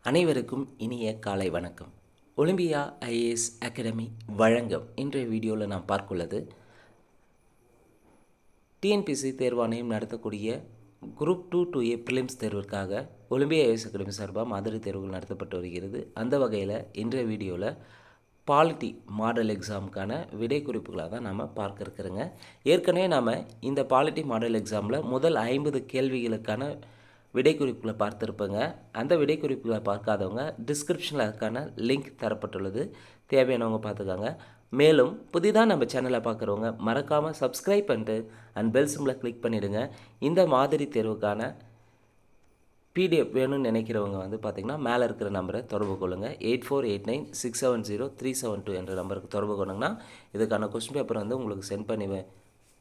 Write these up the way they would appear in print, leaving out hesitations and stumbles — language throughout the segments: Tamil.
அனைவருக்கும் இனிய காலை வணக்கம். ஒலிம்பியா ஐஏஎஸ் அகாடமி வழங்கும் இன்றைய வீடியோவில் நாம் பார்க்குள்ளது டிஎன்பிஎஸ்சி தேர்வாணையம் நடத்தக்கூடிய குரூப் 2A பிலிம்ஸ் தேர்விற்காக ஒலிம்பியா ஐஏஎஸ் அகாடமி சார்பாக மாதிரி தேர்வுகள் நடத்தப்பட்டு வருகிறது. அந்த வகையில் இன்றைய வீடியோவில் பாலிட்டி மாடல் எக்ஸாமுக்கான விடை குறிப்புகளாக தான் நாம் பார்க்க இருக்கிறோங்க. ஏற்கனவே நாம் இந்த பாலிட்டி மாடல் எக்ஸாமில் முதல் 50 கேள்விகளுக்கான விடை குறிப்புகளை பார்த்துருப்பேங்க. அந்த விடை குறிப்புகளை பார்க்காதவங்க டிஸ்கிரிப்ஷனில் அதுக்கான லிங்க் தரப்பட்டுள்ளது, தேவையானவங்க பார்த்துக்காங்க. மேலும் புதிதாக நம்ம சேனலை பார்க்குறவங்க மறக்காமல் சப்ஸ்கிரைப் பண்ணிட்டு அண்ட் பெல் சிம்பிளை கிளிக் பண்ணிவிடுங்க. இந்த மாதிரி தேர்வுக்கான பிடிஎஃப் வேணும்னு நினைக்கிறவங்க பார்த்திங்கன்னா மேலே இருக்கிற நம்பரை தொடர்பு கொள்ளுங்கள். 8489670372 என்ற நம்பருக்கு தொடர்பு கொள்ளுங்கன்னா இதுக்கான கொஸ்டின் பேப்பர் உங்களுக்கு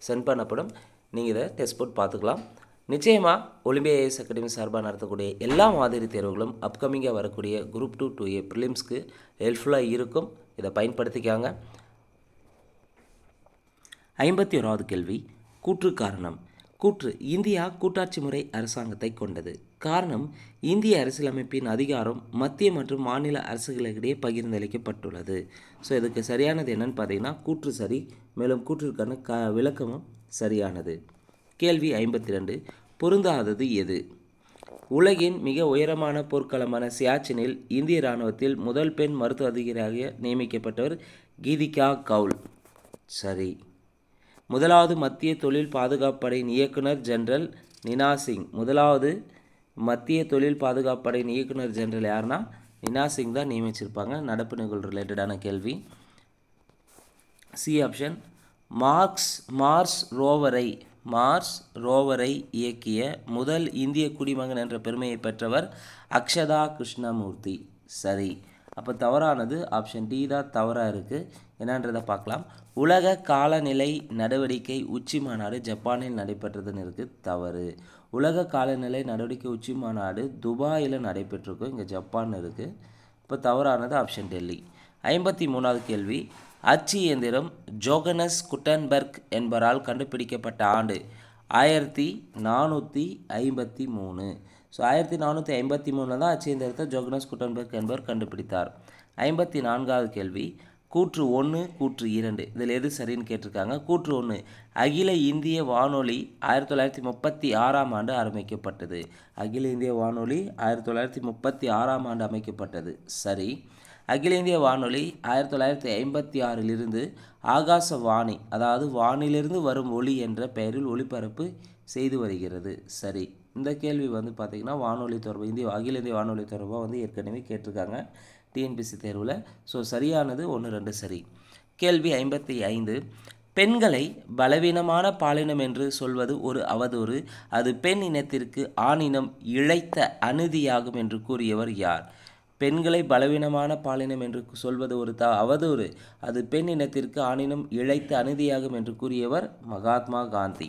சென்ட் பண்ணப்படும். நீங்கள் இதை டெஸ்ட் போட்டு பார்த்துக்கலாம். நிச்சயமாக ஒலிம்பியா ஐஏஎஸ் அகாடமி சார்பாக நடத்தக்கூடிய எல்லா மாதிரி தேர்வுகளும் அப்கமிங்காக வரக்கூடிய குரூப் 2A ப்ரிலிம்ஸ்க்கு ஹெல்ப்ஃபுல்லாக இருக்கும். இதை பயன்படுத்திக்காங்க. 51வது கேள்வி, கூற்று காரணம். கூற்று: இந்தியா கூட்டாட்சி முறை அரசாங்கத்தை கொண்டது. காரணம்: இந்திய அரசியலமைப்பின் அதிகாரம் மத்திய மற்றும் மாநில அரசுகளிடையே பகிர்ந்தளிக்கப்பட்டுள்ளது. ஸோ இதுக்கு சரியானது என்னன்னு பார்த்தீங்கன்னா கூற்று சரி, மேலும் கூற்றிற்கான விளக்கமும் சரியானது. கேள்வி 52, பொருந்தாதது எது? உலகின் மிக உயரமான போர்க்களமான சியாச்சினில் இந்திய இராணுவத்தில் முதல் பெண் மருத்துவ அதிகாரியாக நியமிக்கப்பட்டவர் கீதிகா கவுல். சரி. முதலாவது மத்திய தொழில் பாதுகாப்படையின் இயக்குனர் ஜெனரல் நினா சிங். முதலாவது மத்திய தொழில் பாதுகாப்படையின் இயக்குனர் ஜெனரல் யாருன்னா நினா சிங் தான் நியமிச்சிருப்பாங்க. நடப்பு நிகழ்வு ரிலேட்டடான கேள்வி. C option. மார்ஸ் ரோவரை இயக்கிய முதல் இந்திய குடிமகன் என்ற பெருமையை பெற்றவர் அக்ஷதா கிருஷ்ணமூர்த்தி. சரி. அப்போ தவறானது ஆப்ஷன் டி தான் தவறாக இருக்குது. என்னன்றதை பார்க்கலாம். உலக காலநிலை நடவடிக்கை உச்சி மாநாடு ஜப்பானில் நடைபெற்றதுன்னு இருக்குது. தவறு. உலக காலநிலை நடவடிக்கை உச்சி மாநாடு துபாயில் நடைபெற்றிருக்கும். இங்கே ஜப்பான் இருக்குது. இப்போ தவறானது ஆப்ஷன் டெல்லி. 53வது கேள்வி, அச்சு இயந்திரம் ஜோகனஸ் குட்டன்பர்க் என்பவரால் கண்டுபிடிக்கப்பட்ட ஆண்டு 1453. ஸோ 1453 தான் அச்சு இயந்திரத்தை ஜோகனஸ் குட்டன்பர்க் என்பவர் கண்டுபிடித்தார். 54வது கேள்வி, கூற்று 1 கூற்று 2 இதில் எது சரின்னு கேட்டிருக்காங்க. கூற்று 1, அகில இந்திய வானொலி 1936ஆம் ஆண்டு ஆரம்பிக்கப்பட்டது. அகில இந்திய வானொலி 1936ஆம் ஆண்டு அமைக்கப்பட்டது. சரி. அகில இந்திய வானொலி 1956 ஆகாசவாணி, அதாவது வானிலிருந்து வரும் ஒளி என்ற பெயரில் ஒளிபரப்பு செய்து வருகிறது. சரி. இந்த கேள்வி பார்த்திங்கன்னா வானொலி தொடர்பு அகில இந்திய வானொலி தொடர்பாக ஏற்கனவே கேட்டிருக்காங்க டிஎன்பிஎஸ்சி தேர்வில். ஸோ சரியானது 1, 2 சரி. கேள்வி 55, பெண்களை பலவீனமான பாலினம் என்று சொல்வது ஒரு அவதூறு. அது பெண் இனத்திற்கு ஆணினம் இழைத்த அநீதியாகும் என்று கூறியவர் யார்? பெண்களை பலவீனமான பாலினம் என்று சொல்வது ஒரு அவதூறு. அது பெண் இனத்திற்கு ஆணினம் இழைத்த அநீதியாகும் என்று கூறியவர் மகாத்மா காந்தி.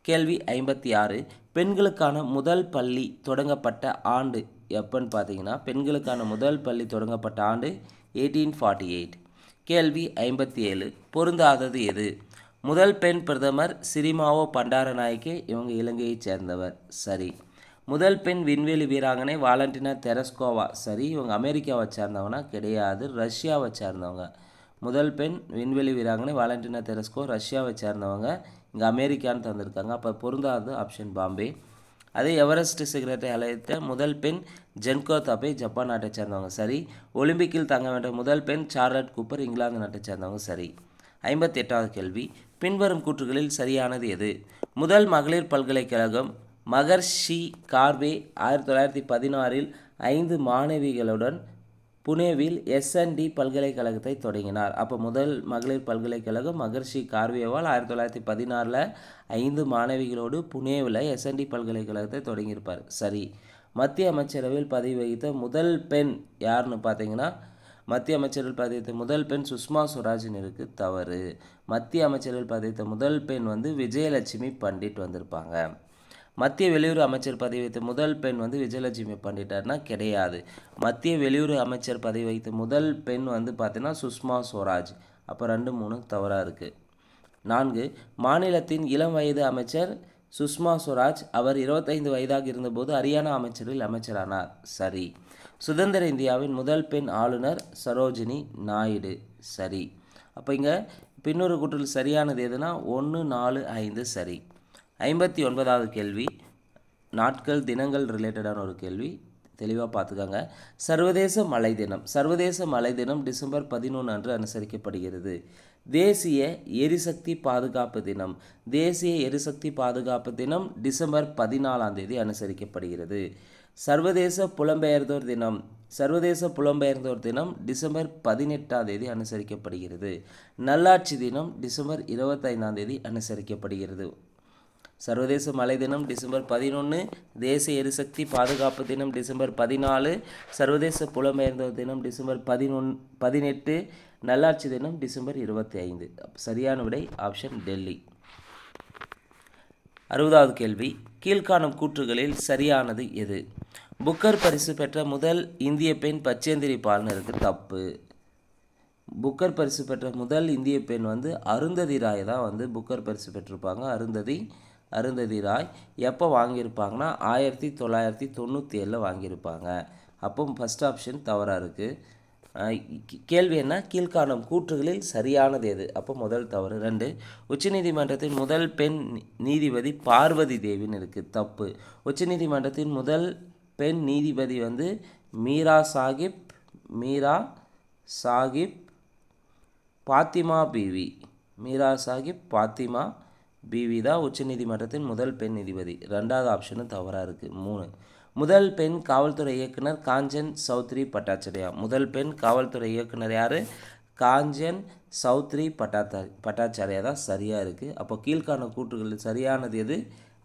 கேள்வி 56, பெண்களுக்கான முதல் பள்ளி தொடங்கப்பட்ட ஆண்டு எப்பன்னு பார்த்தீங்கன்னா பெண்களுக்கான முதல் பள்ளி தொடங்கப்பட்ட ஆண்டு 1848. கேள்வி 57, பொருந்தாதது எது? முதல் பெண் பிரதமர் சிறிமாவோ பண்டாரநாயக்கே. இவங்க இலங்கையைச் சேர்ந்தவர். சரி. முதல் பெண் விண்வெளி வீராங்கனை வாலண்டினா தெரஸ்கோவா. சரி. இவங்க அமெரிக்காவை சேர்ந்தவங்கன்னா கிடையாது, ரஷ்யாவை சேர்ந்தவங்க. முதல் பெண் விண்வெளி வீராங்கனை வாலண்டினா தெரஸ்கோ ரஷ்யாவை சேர்ந்தவங்க. இங்கே அமெரிக்கான்னு தந்திருக்காங்க. அப்போ பொருந்தாது ஆப்ஷன் பாம்பே. அதே எவரெஸ்ட் சிகரத்தை அழைத்த முதல் பெண் ஜென்கோ தாபே ஜப்பான் நாட்டை சேர்ந்தவங்க. சரி. ஒலிம்பிக்கில் தங்க வேண்டிய முதல் பெண் சார்லட் கூப்பர் இங்கிலாந்து நாட்டை சேர்ந்தவங்க. சரி. 58வது கேள்வி, பின்வரும் கூற்றுகளில் சரியானது எது? முதல் மகளிர் பல்கலைக்கழகம் மகர்ஷி கார்வே 1916 5 மாணவிகளுடன் புனேவில் SND பல்கலைக்கழகத்தை தொடங்கினார். அப்போ முதல் மகளிர் பல்கலைக்கழகம் மகர்ஷி கார்வேவால் 1916 5 மாணவிகளோடு புனேவில் SND பல்கலைக்கழகத்தை தொடங்கியிருப்பார். சரி. மத்திய அமைச்சரவையில் பதவி வகித்த முதல் பெண் யாருன்னு பார்த்தீங்கன்னா மத்திய அமைச்சரவையில் பதவி வகித்த முதல் பெண் சுஷ்மா ஸ்வராஜ்னு இருக்குது. தவறு. மத்திய அமைச்சரவையில் பதவி வகித்த முதல் பெண் விஜயலட்சுமி பண்டிட் வந்திருப்பாங்க. மத்திய வெளியுறவு அமைச்சர் பதவி வகித்த முதல் பெண் விஜயலட்சுமி பண்டிட்டார்னா கிடையாது. மத்திய வெளியுறவு அமைச்சர் பதவி வகித்த முதல் பெண் பார்த்தீங்கன்னா சுஷ்மா ஸ்வராஜ். அப்போ 2, 3 தவறாக இருக்குது. 4, மாநிலத்தின் இளம் வயது அமைச்சர் சுஷ்மா ஸ்வராஜ். அவர் 25 வயதாக இருந்தபோது ஹரியானா அமைச்சரில் அமைச்சரானார். சரி. சுதந்திர இந்தியாவின் முதல் பெண் ஆளுநர் சரோஜினி நாயுடு. சரி. அப்போ இங்கே பின்னொரு கூற்றில் சரியானது எதுனா 1, 4, 5 சரி. 59வது கேள்வி நாட்கள் தினங்கள் ரிலேட்டடான ஒரு கேள்வி, தெளிவாக பார்த்துக்கோங்க. சர்வதேச மலை தினம். சர்வதேச மலை தினம் டிசம்பர் 11 அன்று அனுசரிக்கப்படுகிறது. தேசிய எரிசக்தி பாதுகாப்பு தினம். தேசிய எரிசக்தி பாதுகாப்பு தினம் டிசம்பர் 14ஆம் தேதி அனுசரிக்கப்படுகிறது. சர்வதேச புலம்பெயர்ந்தோர் தினம். சர்வதேச புலம்பெயர்ந்தோர் தினம் டிசம்பர் 18ஆம் தேதி அனுசரிக்கப்படுகிறது. நல்லாட்சி தினம் டிசம்பர் 25ஆம் தேதி அனுசரிக்கப்படுகிறது. சர்வதேச மலை தினம் டிசம்பர் 11, தேசிய எரிசக்தி பாதுகாப்பு தினம் டிசம்பர் 14, சர்வதேச புலம்பெயர்ந்தோர் தினம் டிசம்பர் 18, நல்லாட்சி தினம் டிசம்பர் 25. சரியான விடை ஆப்ஷன் டெல்லி. 60வது கேள்வி கீழ்காணும் கூற்றுகளில் சரியானது எது? புக்கர் பரிசு பெற்ற முதல் இந்திய பெண் பச்சேந்திரி பால்னருக்கு தப்பு. புக்கர் பரிசு பெற்ற முதல் இந்திய பெண் அருந்ததி ராய் தான் புக்கர் பரிசு பெற்றிருப்பாங்க. அருந்ததி ராய் எப்போ வாங்கியிருப்பாங்கன்னா 1997 வாங்கியிருப்பாங்க. அப்போ ஃபஸ்ட் ஆப்ஷன் தவறாக இருக்குது. கேள்வி என்ன? கீழ்காணும் கூற்றுகளில் சரியானது எது? அப்போ முதல் தவறு. 2, உச்சநீதிமன்றத்தின் முதல் பெண் நீதிபதி பார்வதி தேவின்னு இருக்குது. தப்பு. உச்சநீதிமன்றத்தின் முதல் பெண் நீதிபதி மீரா சாஹிப் பாத்திமா பீவி. மீரா சாஹிப் பாத்திமா பீவி தான் உச்சநீதிமன்றத்தின் முதல் பெண் நீதிபதி. 2வது ஆப்ஷனும் தவறாக இருக்குது. 3, முதல் பெண் காவல்துறை இயக்குனர் காஞ்சன் சௌத்ரி பட்டாச்சாரியா. முதல் பெண் காவல்துறை இயக்குனர் யார்? காஞ்சன் சௌத்ரி பட்டாச்சாரியா தான் சரியாக இருக்குது. அப்போ கீழ்காணும் கூற்றுகளில் சரியானது எது?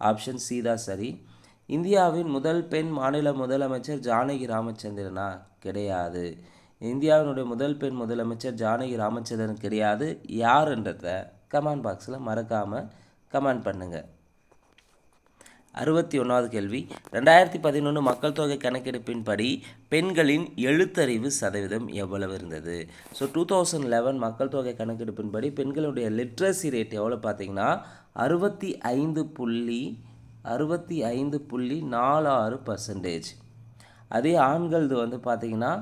ஆப்ஷன் சி தான் சரி. இந்தியாவின் முதல் பெண் மாநில முதலமைச்சர் ஜானகி ராமச்சந்திரனா? கிடையாது. இந்தியாவினுடைய முதல் பெண் முதலமைச்சர் ஜானகி ராமச்சந்திரன் கிடையாது. யாருன்றத கமெண்ட் பாக்ஸில் மறக்காமல் கமெண்ட் பண்ணுங்கள். 61வது கேள்வி 2011 மக்கள் தொகை கணக்கெடுப்பின்படி பெண்களின் எழுத்தறிவு சதவீதம் எவ்வளவு இருந்தது? ஸோ 2011 மக்கள் தொகை கணக்கெடுப்பின்படி பெண்களுடைய லிட்ரஸி ரேட் எவ்வளோ பார்த்தீங்கன்னா 65.46%. அதே ஆண்களது பார்த்தீங்கன்னா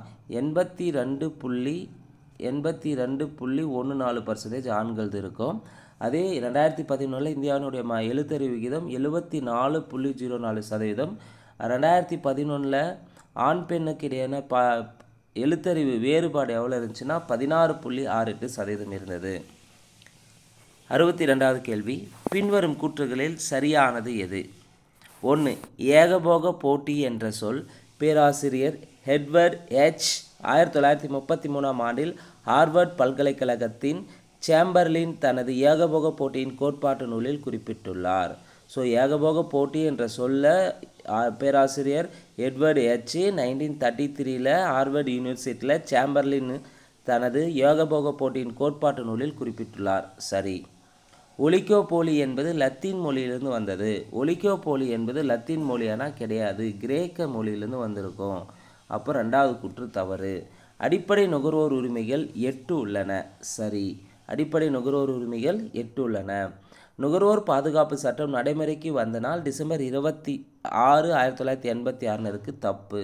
82.14% ஆண்களது இருக்கும். அதே 2011 இந்தியாவினுடைய எழுத்தறிவு விகிதம் 74.04%. 2011 ஆண் பெண்ணுக்கு இடையான எழுத்தறிவு வேறுபாடு எவ்வளோ இருந்துச்சுன்னா 16.68% இருந்தது. 62வது கேள்வி பின்வரும் கூற்றுகளில் சரியானது எது? 1, ஏகபோக போட்டி என்ற சொல் பேராசிரியர் எட்வர்ட் எச் 1933ஆம் ஆண்டில் ஹார்வர்ட் பல்கலைக்கழகத்தின் சேம்பர்லின் தனது ஏகபோக போட்டியின் கோட்பாட்டு நூலில் குறிப்பிட்டுள்ளார். ஸோ ஏகபோக போட்டி என்ற சொல்ல பேராசிரியர் எட்வர்ட் எச் 1933 ஹார்வர்ட் யூனிவர்சிட்டியில் சேம்பர்லின் தனது ஏகபோக போட்டியின் கோட்பாட்டு நூலில் குறிப்பிட்டுள்ளார். சரி. ஒலிகோபோலி என்பது லத்தீன் மொழியிலிருந்து வந்தது. ஒலிகோபோலி என்பது லத்தீன் மொழியானா? கிடையாது, கிரேக்க மொழியிலிருந்து வந்திருக்கும். அப்போ 2வது கூற்று தவறு. அடிப்படை நுகர்வோர் உரிமைகள் 8 உள்ளன. சரி. அடிப்படை நுகர்வோர் உரிமைகள் 8 உள்ளன. நுகர்வோர் பாதுகாப்பு சட்டம் நடைமுறைக்கு வந்த நாள் டிசம்பர் 26, 1986 இருக்குது. தப்பு.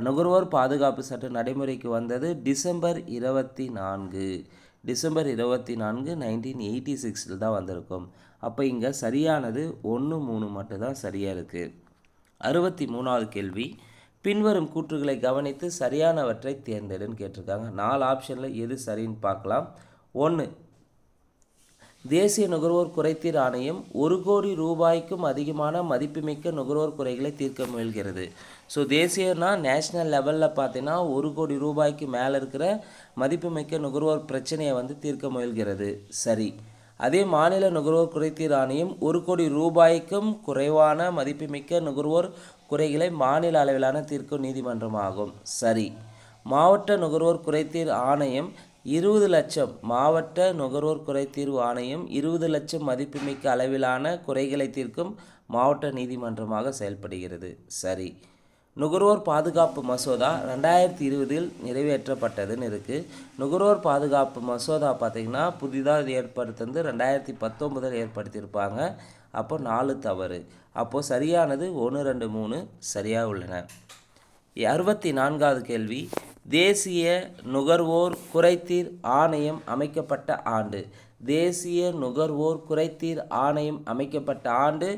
நுகர்வோர் பாதுகாப்பு சட்டம் நடைமுறைக்கு வந்தது டிசம்பர் 24, 1986 தான் வந்திருக்கும். அப்போ இங்கே சரியானது 1, 3 மட்டும்தான் சரியாக இருக்குது. 63வது கேள்வி பின்வரும் கூற்றுகளை கவனித்து சரியானவற்றை தேர்ந்தெடுன்னு கேட்டிருக்காங்க. 4 ஆப்ஷனில் எது சரின்னு பார்க்கலாம். 1, தேசிய நுகர்வோர் குறைதீர் ஆணையம் 1 கோடி ரூபாய்க்கும் அதிகமான மதிப்புமிக்க நுகர்வோர் குறைகளை தீர்க்க முயல்கிறது. ஸோ தேசியனா நேஷ்னல் லெவலில் பார்த்தீங்கன்னா 1 கோடி ரூபாய்க்கு மேலே இருக்கிற மதிப்புமிக்க நுகர்வோர் பிரச்சனையை தீர்க்க முயல்கிறது. சரி. அதே மாநில நுகர்வோர் குறைதீர் ஆணையம் 1 கோடி ரூபாய்க்கும் குறைவான மதிப்புமிக்க நுகர்வோர் குறைகளை மாநில அளவிலான தீர்க்கும் நீதிமன்றமாகும். சரி. மாவட்ட நுகர்வோர் குறைதீர் ஆணையம் 20 லட்சம் மாவட்ட நுகர்வோர் குறைதீர்வு ஆணையம் 20 லட்சம் மதிப்புமிக்க அளவிலான குறைகளை தீர்க்கும் மாவட்ட நீதிமன்றமாக செயல்படுகிறது. சரி. நுகர்வோர் பாதுகாப்பு மசோதா 2020 நிறைவேற்றப்பட்டதுன்னு இருக்குது. நுகர்வோர் பாதுகாப்பு மசோதா பார்த்திங்கன்னா புதிதாக ஏற்படுத்துறது 2019 ஏற்படுத்தியிருப்பாங்க. அப்போ 4 தவறு. அப்போது சரியானது 1 2 3 சரியாக உள்ளன. 64வது கேள்வி, தேசிய நுகர்வோர் குறைதீர் ஆணையம் அமைக்கப்பட்ட ஆண்டு. தேசிய நுகர்வோர் குறைதீர் ஆணையம் அமைக்கப்பட்ட ஆண்டு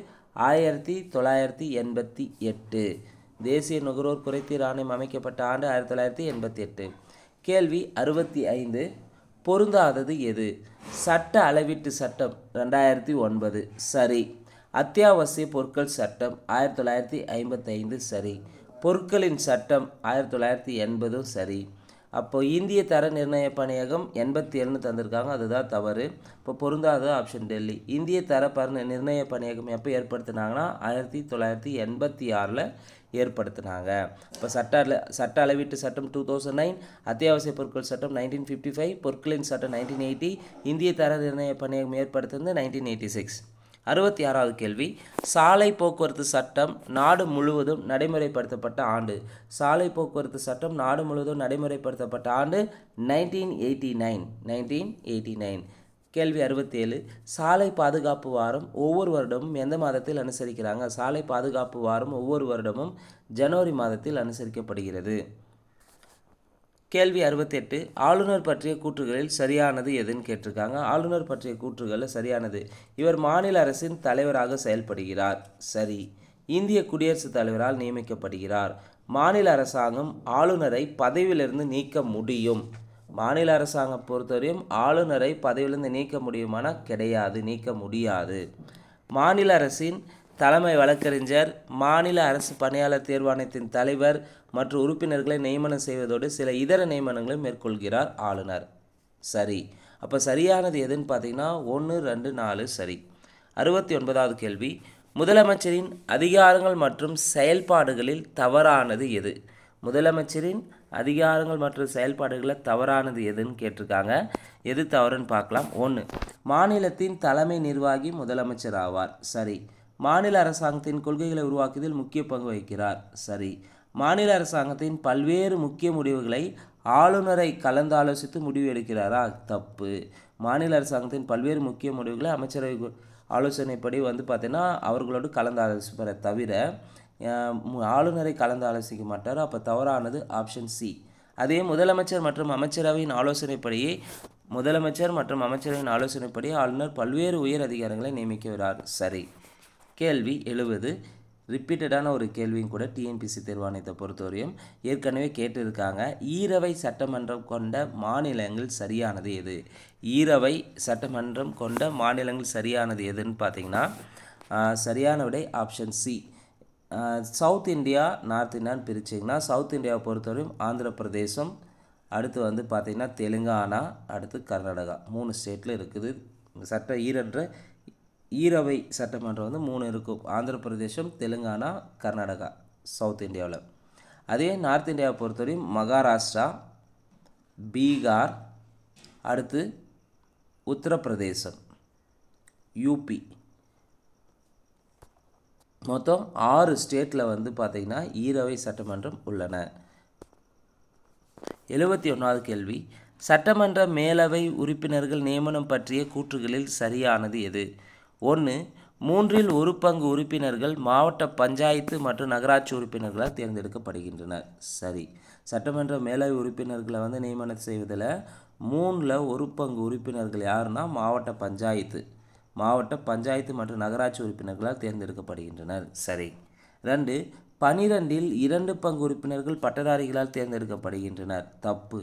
1988. தேசிய நுகர்வோர் குறைதீர் ஆணையம் அமைக்கப்பட்ட ஆண்டு 1988. கேள்வி 65, பொருந்தாதது எது? சட்ட அளவீட்டு சட்டம் 2009 சரி. அத்தியாவசிய பொருட்கள் சட்டம் 1955 சரி. பொருட்களின் சட்டம் 1980 சரி. அப்போது இந்திய தர நிர்ணய பணியகம் 87ன்னு தந்திருக்காங்க, அதுதான் தவறு. இப்போ பொருந்தாத ஆப்ஷன் டெல்லி. இந்திய தர நிர்ணய பணியகம் எப்போ ஏற்படுத்தினாங்கன்னா 1986 ஏற்படுத்தினாங்க. இப்போ சட்ட அளவீட்டு சட்டம் 2009, அத்தியாவசிய பொருட்கள் சட்டம் 1955, பொருட்களின் சட்டம் 1980, இந்திய தர நிர்ணய பணியகம் ஏற்படுத்தினது 1986. 66வது கேள்வி, சாலை போக்குவரத்து சட்டம் நாடு முழுவதும் நடைமுறைப்படுத்தப்பட்ட ஆண்டு. சாலை போக்குவரத்து சட்டம் நாடு முழுவதும் நடைமுறைப்படுத்தப்பட்ட ஆண்டு 1989. கேள்வி 67, சாலை பாதுகாப்பு வாரம் ஒவ்வொரு வருடமும் எந்த மாதத்தில் அனுசரிக்கிறாங்க? சாலை பாதுகாப்பு வாரம் ஒவ்வொரு வருடமும் ஜனவரி மாதத்தில் அனுசரிக்கப்படுகிறது. கேள்வி 68, ஆளுநர் பற்றிய கூற்றுகளில் சரியானது எதுன்னு கேட்டிருக்காங்க. ஆளுநர் பற்றிய கூற்றுகளில் சரியானது, இவர் மாநில அரசின் தலைவராக செயல்படுகிறார். சரி. இந்திய குடியரசுத் தலைவரால் நியமிக்கப்படுகிறார். மாநில அரசாங்கம் ஆளுநரை பதவியிலிருந்து நீக்க முடியும். மாநில அரசாங்கம் பொறுத்தவரையும் ஆளுநரை பதவியிலிருந்து நீக்க முடியுமானா கிடையாது, நீக்க முடியாது. மாநில அரசின் தலைமை வழக்கறிஞர் மாநில அரசு பணியாளர் தேர்வாணையத்தின் தலைவர் மற்றும் உறுப்பினர்களை நியமனம் செய்வதோடு சில இதர நியமனங்களை மேற்கொள்கிறார் ஆளுநர். சரி. அப்போ சரியானது எதுன்னு பார்த்தீங்கன்னா 1 2 4 சரி. 69வது கேள்வி, முதலமைச்சரின் அதிகாரங்கள் மற்றும் செயல்பாடுகளில் தவறானது எது? முதலமைச்சரின் அதிகாரங்கள் மற்றும் செயல்பாடுகளில் தவறானது எதுன்னு கேட்டிருக்காங்க. எது தவறுன்னு பார்க்கலாம். 1, மாநிலத்தின் தலைமை நிர்வாகி முதலமைச்சர் ஆவார். சரி. மாநில அரசாங்கத்தின் கொள்கைகளை உருவாக்குவதில் முக்கிய பங்கு வகிக்கிறார். சரி. மாநில அரசாங்கத்தின் பல்வேறு முக்கிய முடிவுகளை ஆளுநரை கலந்தாலோசித்து முடிவு எடுக்கிறாரா? தப்பு. மாநில அரசாங்கத்தின் பல்வேறு முக்கிய முடிவுகளை அமைச்சரவை ஆலோசனைப்படி பார்த்தீங்கன்னா அவர்களோடு கலந்து ஆலோசிப்பதை தவிர ஆளுநரை கலந்து ஆலோசிக்க மாட்டார். அப்போ தவறானது ஆப்ஷன் சி. அதே முதலமைச்சர் மற்றும் அமைச்சரவையின் ஆலோசனைப்படி ஆளுநர் பல்வேறு உயர் அதிகாரங்களை நியமிக்கிறார். சரி. கேள்வி 70, ரிப்பீட்டடான ஒரு கேள்வியும் கூட டிஎன்பிசி தேர்வாணையத்தை பொறுத்தவரையும் ஏற்கனவே கேட்டிருக்காங்க. ஈரவை சட்டமன்றம் கொண்ட மாநிலங்கள் சரியானது எது? ஈரவை சட்டமன்றம் கொண்ட மாநிலங்கள் சரியானது எதுன்னு பார்த்தீங்கன்னா சரியான விடை option C. South India north இந்தியான்னு பிரிச்சிங்கன்னா சவுத் இந்தியாவை பொறுத்தவரையும் ஆந்திர பிரதேசம், அடுத்து பார்த்திங்கன்னா தெலுங்கானா, அடுத்து கர்நாடகா, 3 ஸ்டேட்டில் இருக்குது. ஈரவை சட்டமன்றம் 3 இருக்கும். ஆந்திர பிரதேசம், தெலுங்கானா, கர்நாடகா சவுத் இந்தியாவில். அதே நார்த் இந்தியாவை பொறுத்தவரையும் மகாராஷ்டிரா, பீகார், அடுத்து உத்தரப்பிரதேசம், யூபி, மொத்தம் 6 ஸ்டேட்டில் பார்த்திங்கன்னா ஈரவை சட்டமன்றம் உள்ளன. 71வது கேள்வி, சட்டமன்ற மேலவை உறுப்பினர்கள் நியமனம் பற்றிய கூற்றுகளில் சரியானது எது? 1, 3/1 உறுப்பினர்கள் மாவட்ட பஞ்சாயத்து மற்றும் நகராட்சி உறுப்பினர்களால் தேர்ந்தெடுக்கப்படுகின்றனர். சரி. சட்டமன்ற மேலவை உறுப்பினர்களை நியமனம் செய்வதில் 3/1 உறுப்பினர்கள் யாருன்னா மாவட்ட பஞ்சாயத்து மற்றும் நகராட்சி உறுப்பினர்களால் தேர்ந்தெடுக்கப்படுகின்றனர். சரி. 2, 12/2 உறுப்பினர்கள் பட்டதாரிகளால் தேர்ந்தெடுக்கப்படுகின்றனர். தப்பு.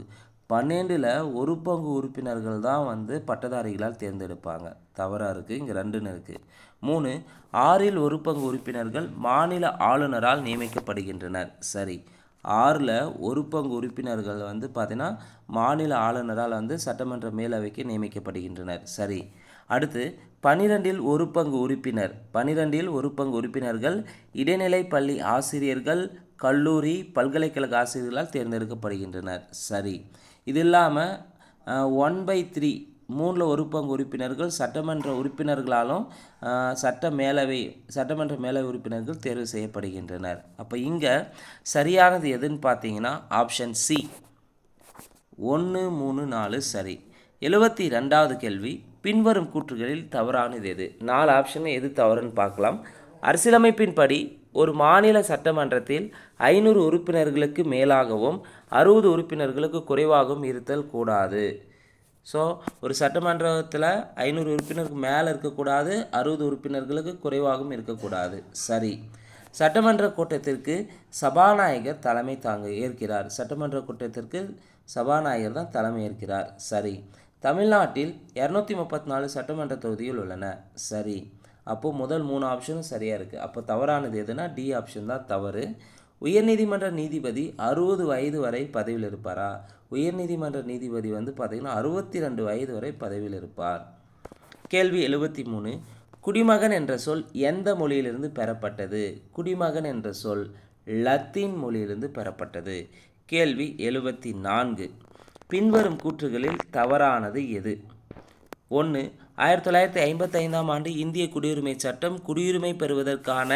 12/1 உறுப்பினர்கள் தான் பட்டதாரிகளால் தேர்ந்தெடுப்பாங்க. தவறாக இருக்குது. இங்கே 2ன்னு இருக்குது. 3, 6/1 உறுப்பினர்கள் மாநில ஆளுநரால் நியமிக்கப்படுகின்றனர். சரி. 6/1 உறுப்பினர்கள் பார்த்தீங்கன்னா மாநில ஆளுநரால் சட்டமன்ற மேலவைக்கு நியமிக்கப்படுகின்றனர். சரி. அடுத்து 12/1 உறுப்பினர்கள் இடைநிலை பள்ளி ஆசிரியர்கள், கல்லூரி, பல்கலைக்கழக ஆசிரியர்களால் தேர்ந்தெடுக்கப்படுகின்றனர். சரி. இது இல்லாமல் 1/3 உறுப்பினர்கள் சட்டமன்ற உறுப்பினர்களாலும் சட்டமன்ற மேலவை உறுப்பினர்கள் தேர்வு செய்யப்படுகின்றனர். அப்போ இங்கே சரியானது எதுன்னு பார்த்தீங்கன்னா ஆப்ஷன் சி. 1 3 4 சரி. 72வது கேள்வி, பின்வரும் கூற்றுகளில் தவறானது எது? 4 ஆப்ஷன் எது தவறுன்னு பார்க்கலாம். அரசியலமைப்பின்படி ஒரு மாநில சட்டமன்றத்தில் 500 உறுப்பினர்களுக்கு மேலாகவும் 60 உறுப்பினர்களுக்கு குறைவாகவும் இருத்தல் கூடாது. ஸோ ஒரு சட்டமன்றத்தில் 500 உறுப்பினருக்கு மேலே இருக்கக்கூடாது, 60 உறுப்பினர்களுக்கு குறைவாகவும் இருக்கக்கூடாது. சரி. சட்டமன்ற கூட்டத்திற்கு சபாநாயகர் தலைமை ஏற்கிறார். சட்டமன்ற கூட்டத்திற்கு சபாநாயகர் தான் தலைமை ஏற்கிறார். சரி. தமிழ்நாட்டில் 234 சட்டமன்ற தொகுதிகள் உள்ளன. சரி. அப்போது முதல் 3 ஆப்ஷனும் சரியாக இருக்குது. அப்போ தவறானது எதுனா டி ஆப்ஷன் தான் தவறு. உயர்நீதிமன்ற நீதிபதி 60 வயது வரை பதவியில் இருப்பாரா? உயர்நீதிமன்ற நீதிபதி வந்து பார்த்திங்கன்னா 62 வயது வரை பதவியில் இருப்பார். கேள்வி 73. குடிமகன் என்ற சொல் எந்த மொழியிலிருந்து பெறப்பட்டது? குடிமகன் என்ற சொல் லத்தீன் மொழியிலிருந்து பெறப்பட்டது. கேள்வி 74. பின்வரும் கூற்றுகளில் தவறானது எது? 1. 1955ஆம் ஆண்டு இந்திய குடியுரிமை சட்டம் குடியுரிமை பெறுவதற்கான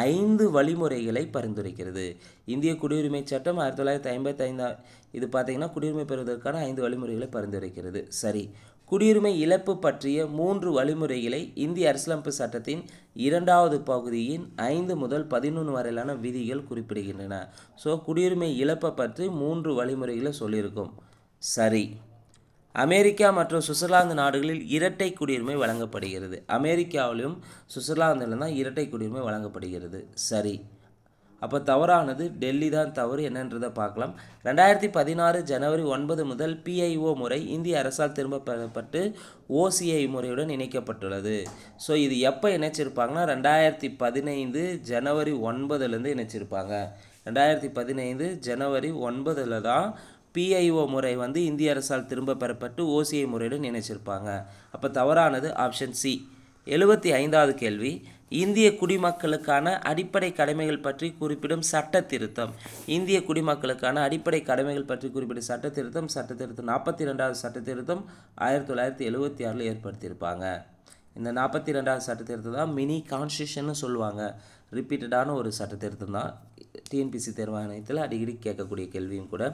5 வழிமுறைகளை பரிந்துரைக்கிறது. இந்திய குடியுரிமை சட்டம் 1955 இது பார்த்திங்கன்னா குடியுரிமை பெறுவதற்கான 5 வழிமுறைகளை பரிந்துரைக்கிறது. சரி. குடியுரிமை இழப்பு பற்றிய 3 வழிமுறைகளை இந்திய அரசியலமைப்பு சட்டத்தின் 2வது பகுதியின் 5 முதல் 11 வரையிலான விதிகள் குறிப்பிடுகின்றன. ஸோ குடியுரிமை இழப்பை பற்றி 3 வழிமுறைகளை சொல்லியிருக்கும். சரி. அமெரிக்கா மற்றும் சுவிட்சர்லாந்து நாடுகளில் இரட்டை குடியுரிமை வழங்கப்படுகிறது. அமெரிக்காவிலும் சுவிட்சர்லாந்திலும் தான் இரட்டை குடியுரிமை வழங்கப்படுகிறது. சரி. அப்போ தவறானது டெல்லி தான் தவறு. என்னன்றதை பார்க்கலாம். 2016 ஜனவரி 9 முதல் PIO முறை இந்திய அரசால் திரும்ப பெறப்பட்டு OCI முறையுடன் இணைக்கப்பட்டுள்ளது. ஸோ இது எப்போ இணைச்சிருப்பாங்கன்னா 2015 ஜனவரி 9லேருந்து இணைச்சிருப்பாங்க. 2015 ஜனவரி 9 தான் PIO முறை வந்து இந்திய அரசால் திரும்ப பெறப்பட்டு OCI முறையுடன் இணைச்சிருப்பாங்க. அப்போ தவறானது ஆப்ஷன் சி. 75வது கேள்வி. இந்திய குடிமக்களுக்கான அடிப்படை கடமைகள் பற்றி குறிப்பிடும் சட்ட திருத்தம். இந்திய குடிமக்களுக்கான அடிப்படை கடமைகள் பற்றி குறிப்பிடும் சட்ட திருத்தம் 42வது சட்ட திருத்தம் 1976 ஏற்படுத்தியிருப்பாங்க. இந்த 42வது சட்ட திருத்தம் தான் மினி கான்ஸ்டியூஷன்னு சொல்லுவாங்க. ரிப்பீட்டடான ஒரு சட்ட திருத்தம் தான். TNPSC தேர்வாணையத்தில் அடிக்கடி கேட்கக்கூடிய கேள்வியும் கூட.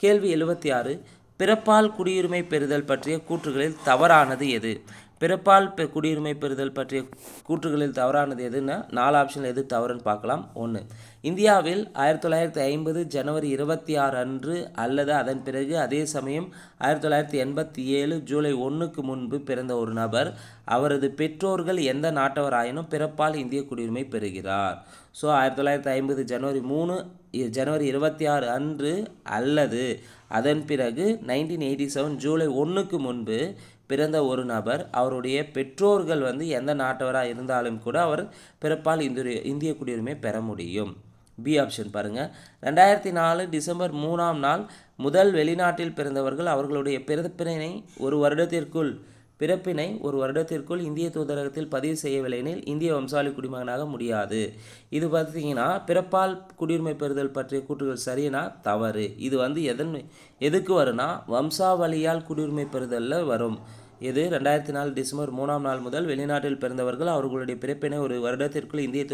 கேள்வி 76. பிறப்பால் குடியுரிமை பெறுதல் பற்றிய கூற்றுகளில் தவறானது எது? பிறப்பால் குடியுரிமை பெறுதல் பற்றிய கூற்றுகளில் தவறானது எதுன்னா 4 ஆப்ஷனில் எது தவறுன்னு பார்க்கலாம். 1. இந்தியாவில் 1950 ஜனவரி 26 அன்று அல்லது அதன் பிறகு அதே சமயம் 1987 ஜூலை 1க்கு முன்பு பிறந்த ஒரு நபர் அவரது பெற்றோர்கள் எந்த நாட்டவராயினும் பிறப்பால் இந்திய குடியுரிமை பெறுகிறார். ஸோ 1950 ஜனவரி 26 அன்று அல்லது அதன் பிறகு 1987 ஜூலை 1க்கு முன்பு பிறந்த ஒரு நபர் அவருடைய பெற்றோர்கள் வந்து எந்த நாட்டவராக இருந்தாலும் கூட அவர் பிறப்பால் இந்திய குடியுரிமை பெற முடியும். பி ஆப்ஷன் பாருங்கள். 2004 டிசம்பர் 3ஆம் நாள் முதல் வெளிநாட்டில் பிறந்தவர்கள் அவர்களுடைய பிறப்பினை ஒரு வருடத்திற்குள் இந்திய தூதரகத்தில் பதிவு செய்யவில்லையெனில் இந்திய வம்சாவளி குடிமகனாக முடியாது. இது பார்த்திங்கன்னா பிறப்பால் குடியுரிமை பெறுதல் பற்றிய கூற்றுகள் சரினா தவறு. இது வந்து எதுக்கு வரும்னா வம்சாவளியால் குடியுரிமை பெறுதலில் வரும். இது 2004 டிசம்பர் 3ஆம் நாள் முதல் வெளிநாட்டில் பிறந்தவர்கள் அவர்களுடைய பிறப்பினை ஒரு வருடத்திற்குள் இந்திய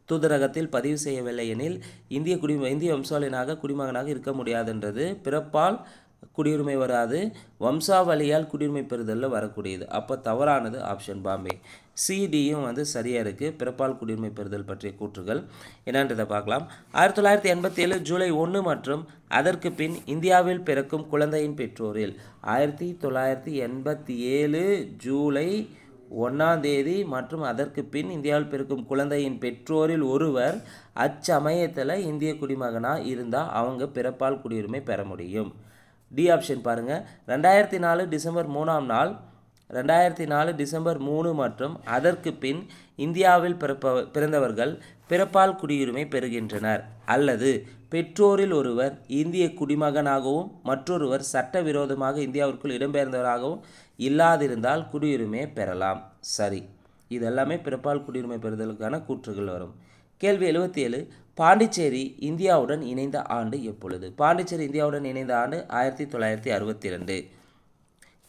தூதரகத்தில் பதிவு செய்யவில்லை எனில் இந்திய வம்சாவளியாக குடிமகனாக இருக்க முடியாதுன்றது. பிறப்பால் குடியுரிமை வராது, வம்சாவளியால் குடியுரிமை பெறுதலில் வரக்கூடியது. அப்போ தவறானது ஆப்ஷன் பாம்பே. சிடியும் வந்து சரியாக இருக்குது. பிறப்பால் குடியுரிமை பெறுதல் பற்றிய கூற்றுகள் என்னன்றதை பார்க்கலாம். 1987 ஜூலை 1 மற்றும் அதற்கு பின் இந்தியாவில் பிறக்கும் குழந்தையின் பெற்றோரில் 1987 ஜூலை 1ஆம் தேதி மற்றும் அதற்கு பின் இந்தியாவில் பிறக்கும் குழந்தையின் பெற்றோரில் ஒருவர் அச்சமயத்தில் இந்திய குடிமகனாக இருந்தால் அவங்க பிறப்பால் குடியுரிமை பெற முடியும். டி ஆப்ஷன் பாருங்கள். 2004 டிசம்பர் 3ஆம் நாள் 2004 டிசம்பர் 3 மற்றும் அதற்கு பின் இந்தியாவில் பிறந்தவர்கள் பிறப்பால் குடியுரிமை பெறுகின்றனர் அல்லது பெற்றோரில் ஒருவர் இந்திய குடிமகனாகவும் மற்றொருவர் சட்டவிரோதமாக இந்தியாவிற்குள் இடம்பெயர்ந்தவராகவும் இல்லாதிருந்தால் குடியுரிமையை பெறலாம். சரி. இதெல்லாமே பிறப்பால் குடியுரிமை பெறுதலுக்கான கூற்றுகள் வரும். கேள்வி 77. பாண்டிச்சேரி இந்தியாவுடன் இணைந்த ஆண்டு எப்பொழுது? பாண்டிச்சேரி இந்தியாவுடன் இணைந்த ஆண்டு 1962.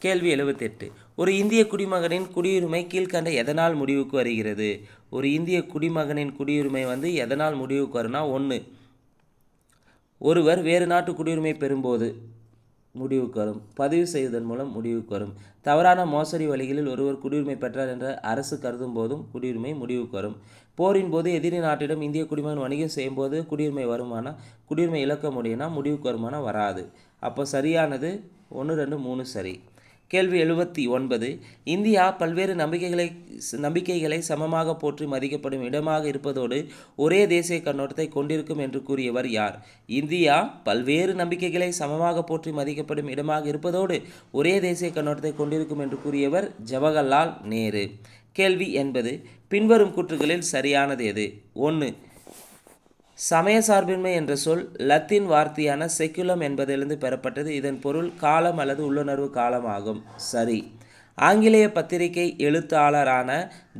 கேள்வி 78. ஒரு இந்திய குடிமகனின் குடியுரிமை கீழ்கண்ட எதனால் முடிவுக்கு வருகிறது? ஒரு இந்திய குடிமகனின் குடியுரிமை வந்து எதனால் முடிவுக்கு வரும்னா 1. ஒருவர் வேறு நாட்டு குடியுரிமை பெறும்போது முடிவுக்கு வரும். பதிவு செய்வதன் மூலம் முடிவுக்கு வரும். தவறான மோசடி வழிகளில் ஒருவர் குடியுரிமை பெற்றார் என்ற அரசு கருதும் போதும் குடியுரிமை முடிவுக்கு வரும். போரின் போது எதிரி நாட்டிடம் இந்திய குடிமகன் வணிகம் செய்யும் போது குடியுரிமை வருமானா, குடியுரிமை இழக்க முடியும்னா முடிவுக்கு வருமானா வராது. அப்போ சரியானது 1, 2, 3 சரி. கேள்வி 79. இந்தியா பல்வேறு நம்பிக்கைகளை சமமாக போற்றி மதிக்கப்படும் இடமாக இருப்பதோடு ஒரே தேசிய கண்ணோட்டத்தை கொண்டிருக்கும் என்று கூறியவர் யார்? இந்தியா பல்வேறு நம்பிக்கைகளை சமமாக போற்றி மதிக்கப்படும் இடமாக இருப்பதோடு ஒரே தேசிய கண்ணோட்டத்தை கொண்டிருக்கும் என்று கூறியவர் ஜவஹர்லால் நேரு. கேள்வி 80. பின்வரும் கூற்றுகளில் சரியானது எது? 1. சமய சார்பின்மை என்ற சொல் லத்தீன் வார்த்தையான செக்குலம் என்பதிலிருந்து பெறப்பட்டது. இதன் பொருள் காலம் அல்லது உள்ளுணர்வு காலம் ஆகும். சரி. ஆங்கிலேய பத்திரிகை எழுத்தாளரான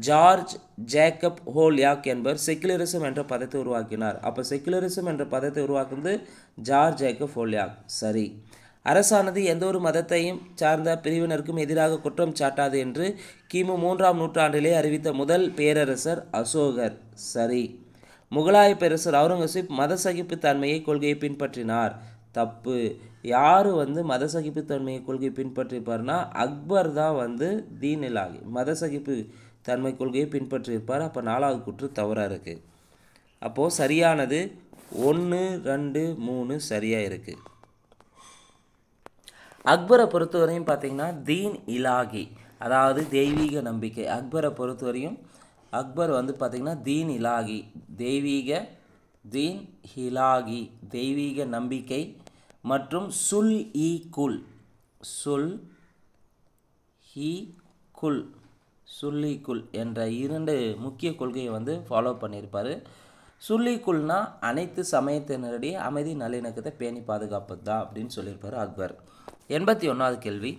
ஜார்ஜ் ஜேக்கப் ஹோல்யாக் என்பவர் செக்குலரிசம் என்ற பதத்தை உருவாக்கினார். அப்போ செக்குலரிசம் என்ற பதத்தை உருவாக்குவது ஜார்ஜ் ஜேக்கப் ஹோல்யாக். சரி. அரசானது எந்த ஒரு மதத்தையும் சார்ந்த பிரிவினருக்கும் எதிராக குற்றம் சாட்டாது என்று கிமு 3ஆம் நூற்றாண்டிலே அறிவித்த முதல் பேரரசர் அசோகர். சரி. முகலாய பேரரசர் அவுரங்கசீப் மத சகிப்புத்தன்மையை கொள்கையை பின்பற்றினார். தப்பு. யார் மத சகிப்புத்தன்மையை கொள்கையை பின்பற்றிருப்பார்னா அக்பர் தான் தீன் இலாகி மத சகிப்பு தன்மை கொள்கையை பின்பற்றியிருப்பார். அப்போ 4வது கூற்று தவறாக இருக்குது. அப்போது சரியானது 1, 2, 3 சரியாக இருக்குது. அக்பரை பொறுத்தவரையும் பார்த்திங்கன்னா தீன் இலாகி அதாவது தெய்வீக நம்பிக்கை. அக்பரை பொறுத்தவரையும் அக்பர் பார்த்திங்கன்னா தீன் இலாகி தெய்வீக நம்பிக்கை மற்றும் சுல் இ குல் என்ற 2 முக்கிய கொள்கையை ஃபாலோ பண்ணியிருப்பார். சுல்லிக்குள்னா அனைத்து சமயத்தினருடைய அமைதி நல்லிணக்கத்தை பேணி பாதுகாப்பது தான் அப்படின்னு சொல்லியிருப்பார் அக்பர். 81வது கேள்வி.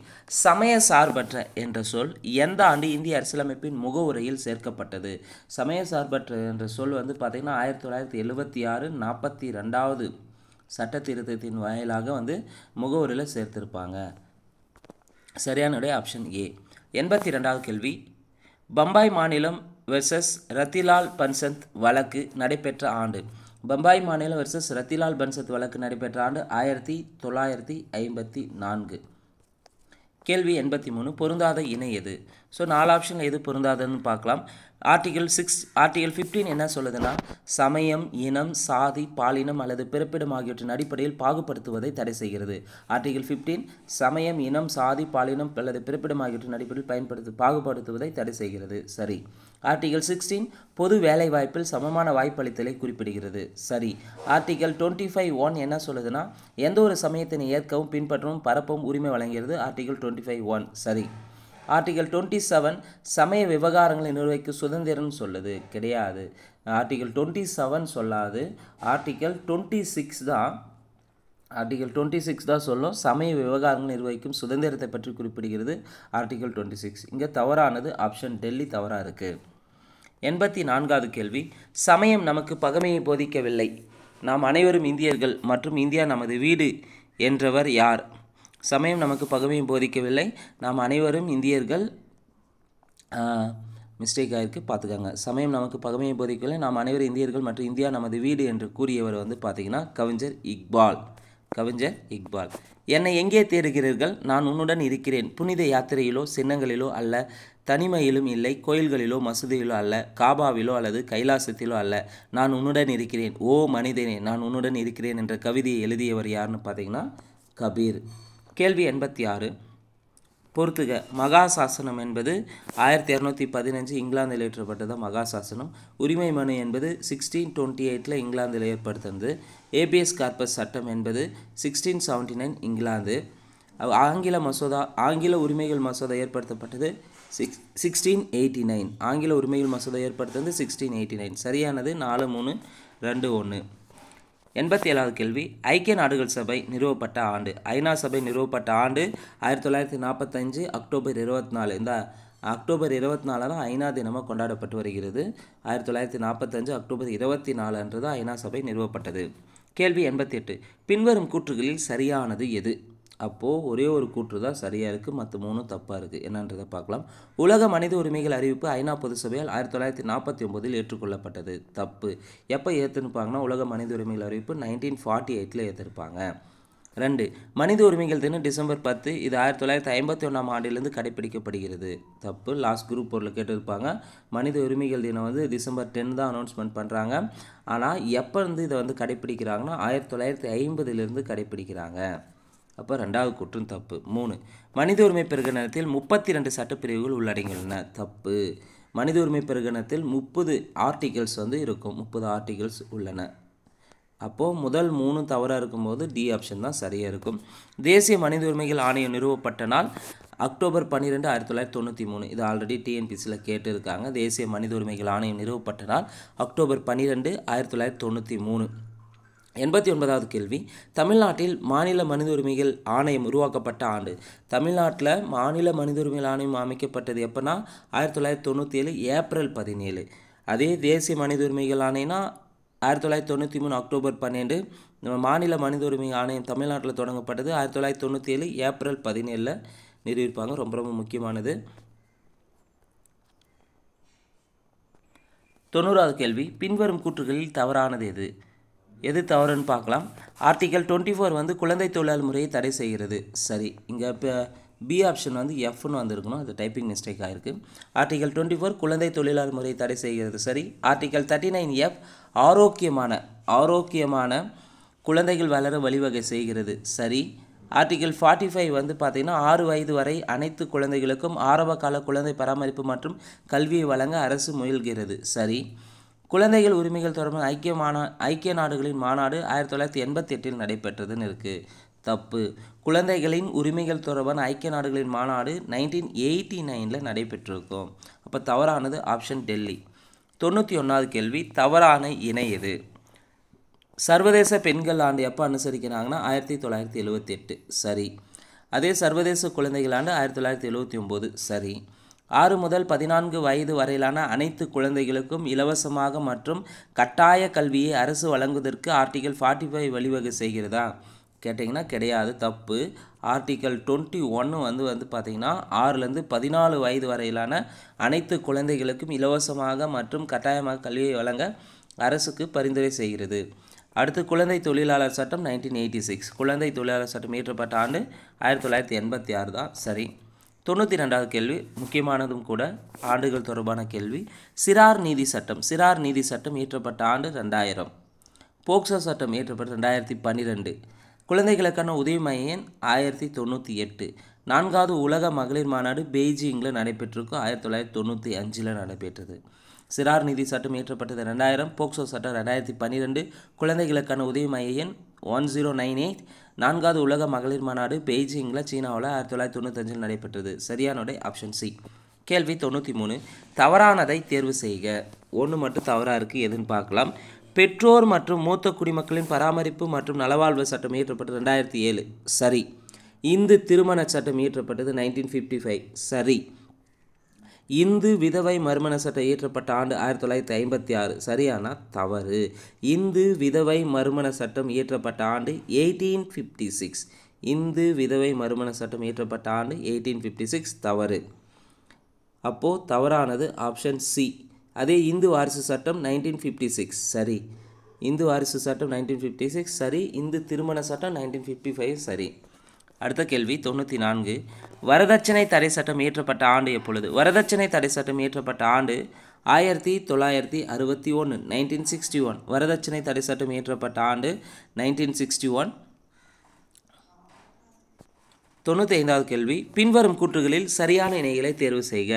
சமய சார்பற்ற என்ற சொல் எந்த ஆண்டு இந்திய அரசியலமைப்பின் முகவுரையில் சேர்க்கப்பட்டது? சமய சார்பற்ற என்ற சொல் பார்த்திங்கன்னா 1976 42வது சட்ட திருத்தத்தின் வாயிலாக முகவுரையில் சேர்த்திருப்பாங்க. சரியான ஆப்ஷன் ஏ. 82வது கேள்வி. பம்பாய் மாநிலம் வெர்சஸ் ரத்திலால் பன்சத் வழக்கு நடைபெற்ற ஆண்டு. பம்பாய் மாநிலம் வெர்சஸ் ரத்திலால் பன்சத் வழக்கு நடைபெற்ற ஆண்டு 1954. கேள்வி 83. பொருந்தாத இணை எது? ஸோ 4 ஆப்ஷன் எது பொருந்தாதன்னு பார்க்கலாம். ஆர்டிகல் 15 என்ன சொல்லுதுன்னா சமயம், இனம், சாதி, பாலினம் அல்லது பிறப்பிடம் ஆகியவற்றின் அடிப்படையில் பாகுபடுத்துவதை தடை செய்கிறது. ஆர்டிகல் 15 சமயம், இனம், சாதி, பாலினம் அல்லது பிறப்பிடம் ஆகியவற்றின் அடிப்படையில் பாகுபடுத்துவதை தடை செய்கிறது. சரி. ஆர்டிகல் 16 பொது வேலைவாய்ப்பில் சமமான வாய்ப்பளித்தலை குறிப்பிடுகிறது. சரி. ஆர்டிகல் 25(1) என்ன சொல்லுதுன்னா எந்த ஒரு சமயத்தினை ஏற்கவும் பின்பற்றவும் பரப்பவும் உரிமை வழங்குகிறது. ஆர்டிகல் 25(1). சரி. ஆர்டிகல் 27 சமய விவகாரங்களை நிர்வகிக்க சுதந்திரம் சொல்லுது. கிடையாது. ஆர்டிகல் 27 சொல்லாது. ஆர்டிகல் 26 தான் சொல்லும் சமய விவகாரங்கள் நிர்வகிக்கும் சுதந்திரத்தை பற்றி குறிப்பிடுகிறது. ஆர்டிகல் 26. இங்கே தவறானது ஆப்ஷன் டெல்லி தவறாக இருக்குது. 84வது கேள்வி. சமயம் நமக்கு பகைமையை போதிக்கவில்லை, நாம் அனைவரும் இந்தியர்கள் மற்றும் இந்தியா நமது வீடு என்றவர் யார்? சமயம் நமக்கு பகைமையை போதிக்கவில்லை, நாம் அனைவரும் இந்தியர்கள். மிஸ்டேக் ஆகிருக்கு, பார்த்துக்காங்க. சமயம் நமக்கு பகைமையை போதிக்கவில்லை, நாம் அனைவரும் இந்தியர்கள் மற்றும் இந்தியா நமது வீடு என்று கூறியவர் பார்த்திங்கன்னா கவிஞர் இக்பால். என்னை எங்கே தேடுகிறீர்கள்? நான் உன்னுடன் இருக்கிறேன். புனித யாத்திரையிலோ சின்னங்களிலோ அல்ல, தனிமையிலும் இல்லை, கோயில்களிலோ மசூதியிலோ அல்ல, காபாவிலோ அல்லது கைலாசத்திலோ அல்ல, நான் உன்னுடன் இருக்கிறேன். ஓ மனிதனே, நான் உன்னுடன் இருக்கிறேன் என்ற கவிதையை எழுதியவர் யாருன்னு பார்த்தீங்கன்னா கபீர். கேள்வி 86. பொறுத்துக. மகாசாசனம் என்பது 1215 இங்கிலாந்தில் ஏற்றப்பட்டது மகாசாசனம். உரிமை மனு என்பது 1628 இங்கிலாந்தில் ஏற்படுத்தினது. ஏபிஎஸ் கார்பஸ் சட்டம் என்பது 1679 இங்கிலாந்து. ஆங்கில உரிமைகள் மசோதா ஏற்படுத்தப்பட்டது 1689. ஆங்கில உரிமைகள் மசோதா ஏற்படுத்தினது 1689. சரியானது 4, 3, 2, 1. 87வது கேள்வி. ஐக்கிய நாடுகள் சபை நிறுவப்பட்ட ஆண்டு. ஐநா சபை நிறுவப்பட்ட ஆண்டு 1945 அக்டோபர் 24. இந்த அக்டோபர் 24 தான் ஐநா தினமாக கொண்டாடப்பட்டு வருகிறது. 1945 அக்டோபர் 24 அன்று தான் ஐநா சபை நிறுவப்பட்டது. கேள்வி 88. பின்வரும் கூற்றுகளில் சரியானது எது? அப்போது ஒரே ஒரு கூற்று தான் சரியாக இருக்குது, மற்ற 3 தப்பாக இருக்குது. என்னன்றதை பார்க்கலாம். உலக மனித உரிமைகள் அறிவிப்பு ஐநா பொது சபையால் 1949 ஏற்றுக்கொள்ளப்பட்டது. தப்பு. எப்போ ஏற்றிருப்பாங்கன்னா உலக மனித உரிமைகள் அறிவிப்பு 1948 ஏற்றிருப்பாங்க. 2 மனித உரிமைகள் தினம் டிசம்பர் 10 இது 1951ஆம் ஆண்டிலிருந்து கடைபிடிக்கப்படுகிறது. தப்பு. லாஸ்ட் குரூப் பொருள் கேட்டிருப்பாங்க. மனித உரிமைகள் தினம் வந்து டிசம்பர் 10 தான் அனௌன்ஸ்மெண்ட் பண்ணுறாங்க. ஆனால் எப்போ இருந்து இதை வந்து கடைப்பிடிக்கிறாங்கன்னா 1950லிருந்து கடைப்பிடிக்கிறாங்க. அப்போ 2வது குற்றம் தப்பு. 3 மனித உரிமை பிரகடனத்தில் 32 சட்டப்பிரிவுகள் உள்ளடங்கியுள்ளன. தப்பு. மனித உரிமை பிரகடனத்தில் 30 ஆர்டிகல்ஸ் வந்து இருக்கும். 30 ஆர்டிகல்ஸ் உள்ளன. அப்போது முதல் 3 தவறாக இருக்கும்போது டி ஆப்ஷன் தான் சரியாக இருக்கும். தேசிய மனித உரிமைகள் ஆணையம் நிறுவப்பட்ட நாள் அக்டோபர் 12 1993. இது ஆல்ரெடி டிஎன்பிசியில் கேட்டிருக்காங்க. தேசிய மனித உரிமைகள் ஆணையம் நிறுவப்பட்ட நாள் அக்டோபர் 12 1993. 89வது கேள்வி, தமிழ்நாட்டில் மாநில மனித உரிமைகள் ஆணையம் உருவாக்கப்பட்ட ஆண்டு. தமிழ்நாட்டில் மாநில மனித உரிமைகள் ஆணையம் அமைக்கப்பட்டது எப்போனா 1997 ஏப்ரல் 17. அதே தேசிய மனித உரிமைகள் ஆணையம்னா 1993 அக்டோபர் 12. நம்ம மாநில மனித உரிமை ஆணையம் தமிழ்நாட்டில் தொடங்கப்பட்டது 1997 ஏப்ரல் 17 நிறுவியிருப்பாங்க. ரொம்ப ரொம்ப முக்கியமானது. 90வது கேள்வி, பின்வரும் கூற்றுகளில் தவறானது எது? எது தவறுன்னு பார்க்கலாம். ஆர்டிகல் 24 வந்து குழந்தை தொழிலாளர் முறையை தடை செய்கிறது. சரி. இங்கே இப்போ பி ஆப்ஷன் வந்து எஃப்னு வந்திருக்கணும். அது டைப்பிங் மிஸ்டேக் ஆகிருக்கு. ஆர்டிகல் 24 குழந்தை தொழிலாளர் முறையை தடை செய்கிறது. சரி. ஆர்டிகல் 39F ஆரோக்கியமான குழந்தைகள் வளர வழிவகை செய்கிறது. சரி. ஆர்டிகல் 45 வந்து பார்த்திங்கன்னா 6 வயது வரை அனைத்து குழந்தைகளுக்கும் ஆரம்ப கால குழந்தை பராமரிப்பு மற்றும் கல்வியை வழங்க அரசு முயல்கிறது. சரி. குழந்தைகள் உரிமைகள் தொடர்பான ஐக்கிய நாடுகளின் மாநாடு 1988 நடைபெற்றதுன்னு இருக்குது. தப்பு. குழந்தைகளின் உரிமைகள் தொடர்பான ஐக்கிய நாடுகளின் மாநாடு 1989 நடைபெற்றிருக்கும். அப்போ தவறானது ஆப்ஷன் டெல்லி. 91வது கேள்வி, தவறான இணை எது? சர்வதேச பெண்கள் ஆண்டு எப்போ அனுசரிக்கிறாங்கன்னா 1978. சரி. அதே சர்வதேச குழந்தைகள் ஆண்டு 1979. சரி. 6 முதல் 14 வயது வரையிலான அனைத்து குழந்தைகளுக்கும் இலவசமாக மற்றும் கட்டாய கல்வியை அரசு வழங்குவதற்கு ஆர்டிகல் 45 வழிவகை செய்கிறதா கேட்டிங்கன்னா கிடையாது. தப்பு. ஆர்டிகல் 21 வந்து பார்த்திங்கன்னா 6லேருந்து 14 வயது வரையிலான அனைத்து குழந்தைகளுக்கும் இலவசமாக மற்றும் கட்டாயமாக கல்வியை வழங்க அரசுக்கு பரிந்துரை செய்கிறது. அடுத்து குழந்தை தொழிலாளர் சட்டம் 1986. குழந்தை தொழிலாளர் சட்டம் இயற்றப்பட்ட ஆண்டு 1986 தான். சரி. 92வது கேள்வி முக்கியமானதும் கூட, ஆண்டுகள் தொடர்பான கேள்வி. சிறார் நீதி சட்டம் இயற்றப்பட்ட ஆண்டு 2000. போக்சோ சட்டம் இயற்றப்பட்ட 2012. குழந்தைகளுக்கான உதவி மைய எண் 1098. 4வது உலக மகளிர் மாநாடு பெய்ஜிங்கில் நடைபெற்றிருக்கும் 1995 நடைபெற்றது. சிறார் நீதி சட்டம் இயற்றப்பட்டது 2000. போக்சோ சட்டம் 2012. குழந்தைகளுக்கான உதவி மைய எண் 1098. 4வது உலக மகளிர் மாநாடு பெய்ஜிங்கில் சீனாவில் 1995 நடைபெற்றது. சரியான விடை ஆப்ஷன் சி. கேள்வி 93, தவறானதை தேர்வு செய்க. ஒன்று மட்டும் தவறாக இருக்குது, எதுன்னு பார்க்கலாம். பெற்றோர் மற்றும் மூத்த குடிமக்களின் பராமரிப்பு மற்றும் நலவாழ்வு சட்டம் இயற்றப்பட்டது 2007. சரி. இந்து திருமண சட்டம் இயற்றப்பட்டது 1955. சரி. இந்து விதவை மறுமண சட்டம் இயற்றப்பட்ட ஆண்டு 1956. சரியான தவறு. இந்து விதவை மறுமண சட்டம் இயற்றப்பட்ட ஆண்டு 1856. இந்து விதவை மறுமண சட்டம் இயற்றப்பட்ட ஆண்டு 1856 தவறு. அப்போது தவறானது ஆப்ஷன் சி. அதே இந்து வாரிசு சட்டம் 1956. சரி. இந்து வாரிசு சட்டம் 1956 சரி. இந்து திருமண சட்டம் 1955 சரி. அடுத்த கேள்வி 94, வரதட்சணை தடை சட்டம் இயற்றப்பட்ட ஆண்டு எப்பொழுது? வரதட்சணை தடை சட்டம் இயற்றப்பட்ட ஆண்டு 1961 1961. வரதட்சணை தடை சட்டம் இயற்றப்பட்ட ஆண்டு 1961. 95வது கேள்வி, பின்வரும் கூற்றுகளில் சரியான இணைகளை தேர்வு செய்க.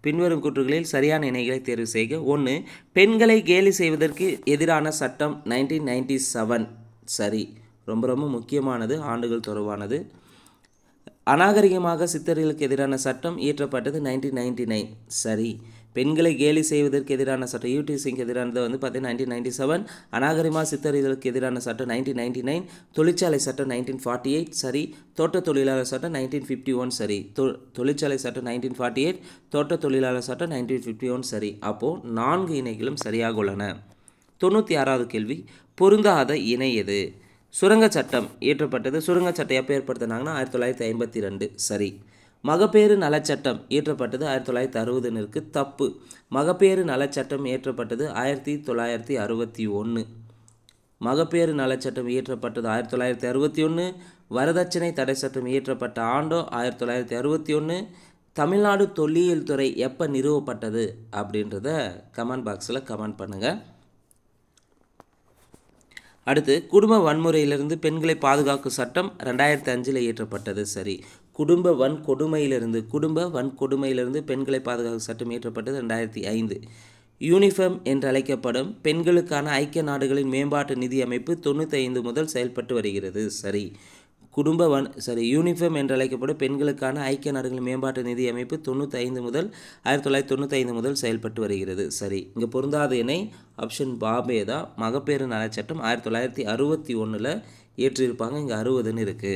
பின்வரும் கூற்றுகளில் சரியான இணைகளை தேர்வு செய்க. 1, பெண்களை கேலி செய்வதற்கு எதிரான சட்டம் 1997. சரி. ரொம்ப ரொம்ப முக்கியமானது, ஆண்டுகள் தொடர்பானது. அநாகரிகமாக சித்தர்களுக்கு எதிரான சட்டம் இயற்றப்பட்டது 1999. சரி. பெண்களை கேலி செய்வதற்கு எதிரான சட்டம் யூடிசிக்கு எதிரானது வந்து பார்த்தீங்கன்னா 1997. அநாகரிகமாக சித்தர்களுக்கு எதிரான சட்டம் 1999. தொழிற்சாலை சட்டம் 1948. சரி. தோட்ட தொழிலாளர் சட்டம் 1951. சரி. தொழிற்சாலை சட்டம் 1948. தோட்ட தொழிலாளர் சட்டம் 1951. சரி. அப்போது 4 இணைகளும் சரியாக உள்ளன. 96வது கேள்வி, பொருந்தாத இணை எது? சுரங்க சட்டம் இயற்றப்பட்டது. சுரங்க சட்டம் எப்போ ஏற்படுத்தினாங்கன்னா 1952. சரி. மகப்பேறு நலச்சட்டம் இயற்றப்பட்டது 1960 இருக்குது. தப்பு. மகப்பேறு நலச்சட்டம் இயற்றப்பட்டது 1961. மகப்பேறு நலச்சட்டம் இயற்றப்பட்டது 1961. வரதட்சணை தடை சட்டம் இயற்றப்பட்ட ஆண்டோ 1961. தமிழ்நாடு தொல்லியல் துறை எப்போ நிறுவப்பட்டது அப்படின்றத கமெண்ட் பாக்ஸில் கமெண்ட் பண்ணுங்கள். அடுத்து, குடும்ப வன்முறையிலிருந்து பெண்களை பாதுகாக்கும் சட்டம் 2005 இயற்றப்பட்டது. சரி. குடும்ப வன்கொடுமையிலிருந்து பெண்களை பாதுகாக்கும் சட்டம் இயற்றப்பட்டது 2005. யூனிஃபெம் என்று அழைக்கப்படும் பெண்களுக்கான ஐக்கிய நாடுகளின் மேம்பாட்டு நிதி அமைப்பு 95 முதல் செயல்பட்டு வருகிறது. சரி. யூனிஃபெம் என்று அழைக்கப்படும் பெண்களுக்கான ஐக்கிய நாடுகளின் மேம்பாட்டு நிதி அமைப்பு 1995 முதல் செயல்பட்டு வருகிறது. சரி. இங்கே பொருந்தாத இணை ஆப்ஷன் பாபே தான். மகப்பேறு நலச்சட்டம் 1961 இயற்றியிருப்பாங்க. இங்கே 60ன்னு இருக்குது.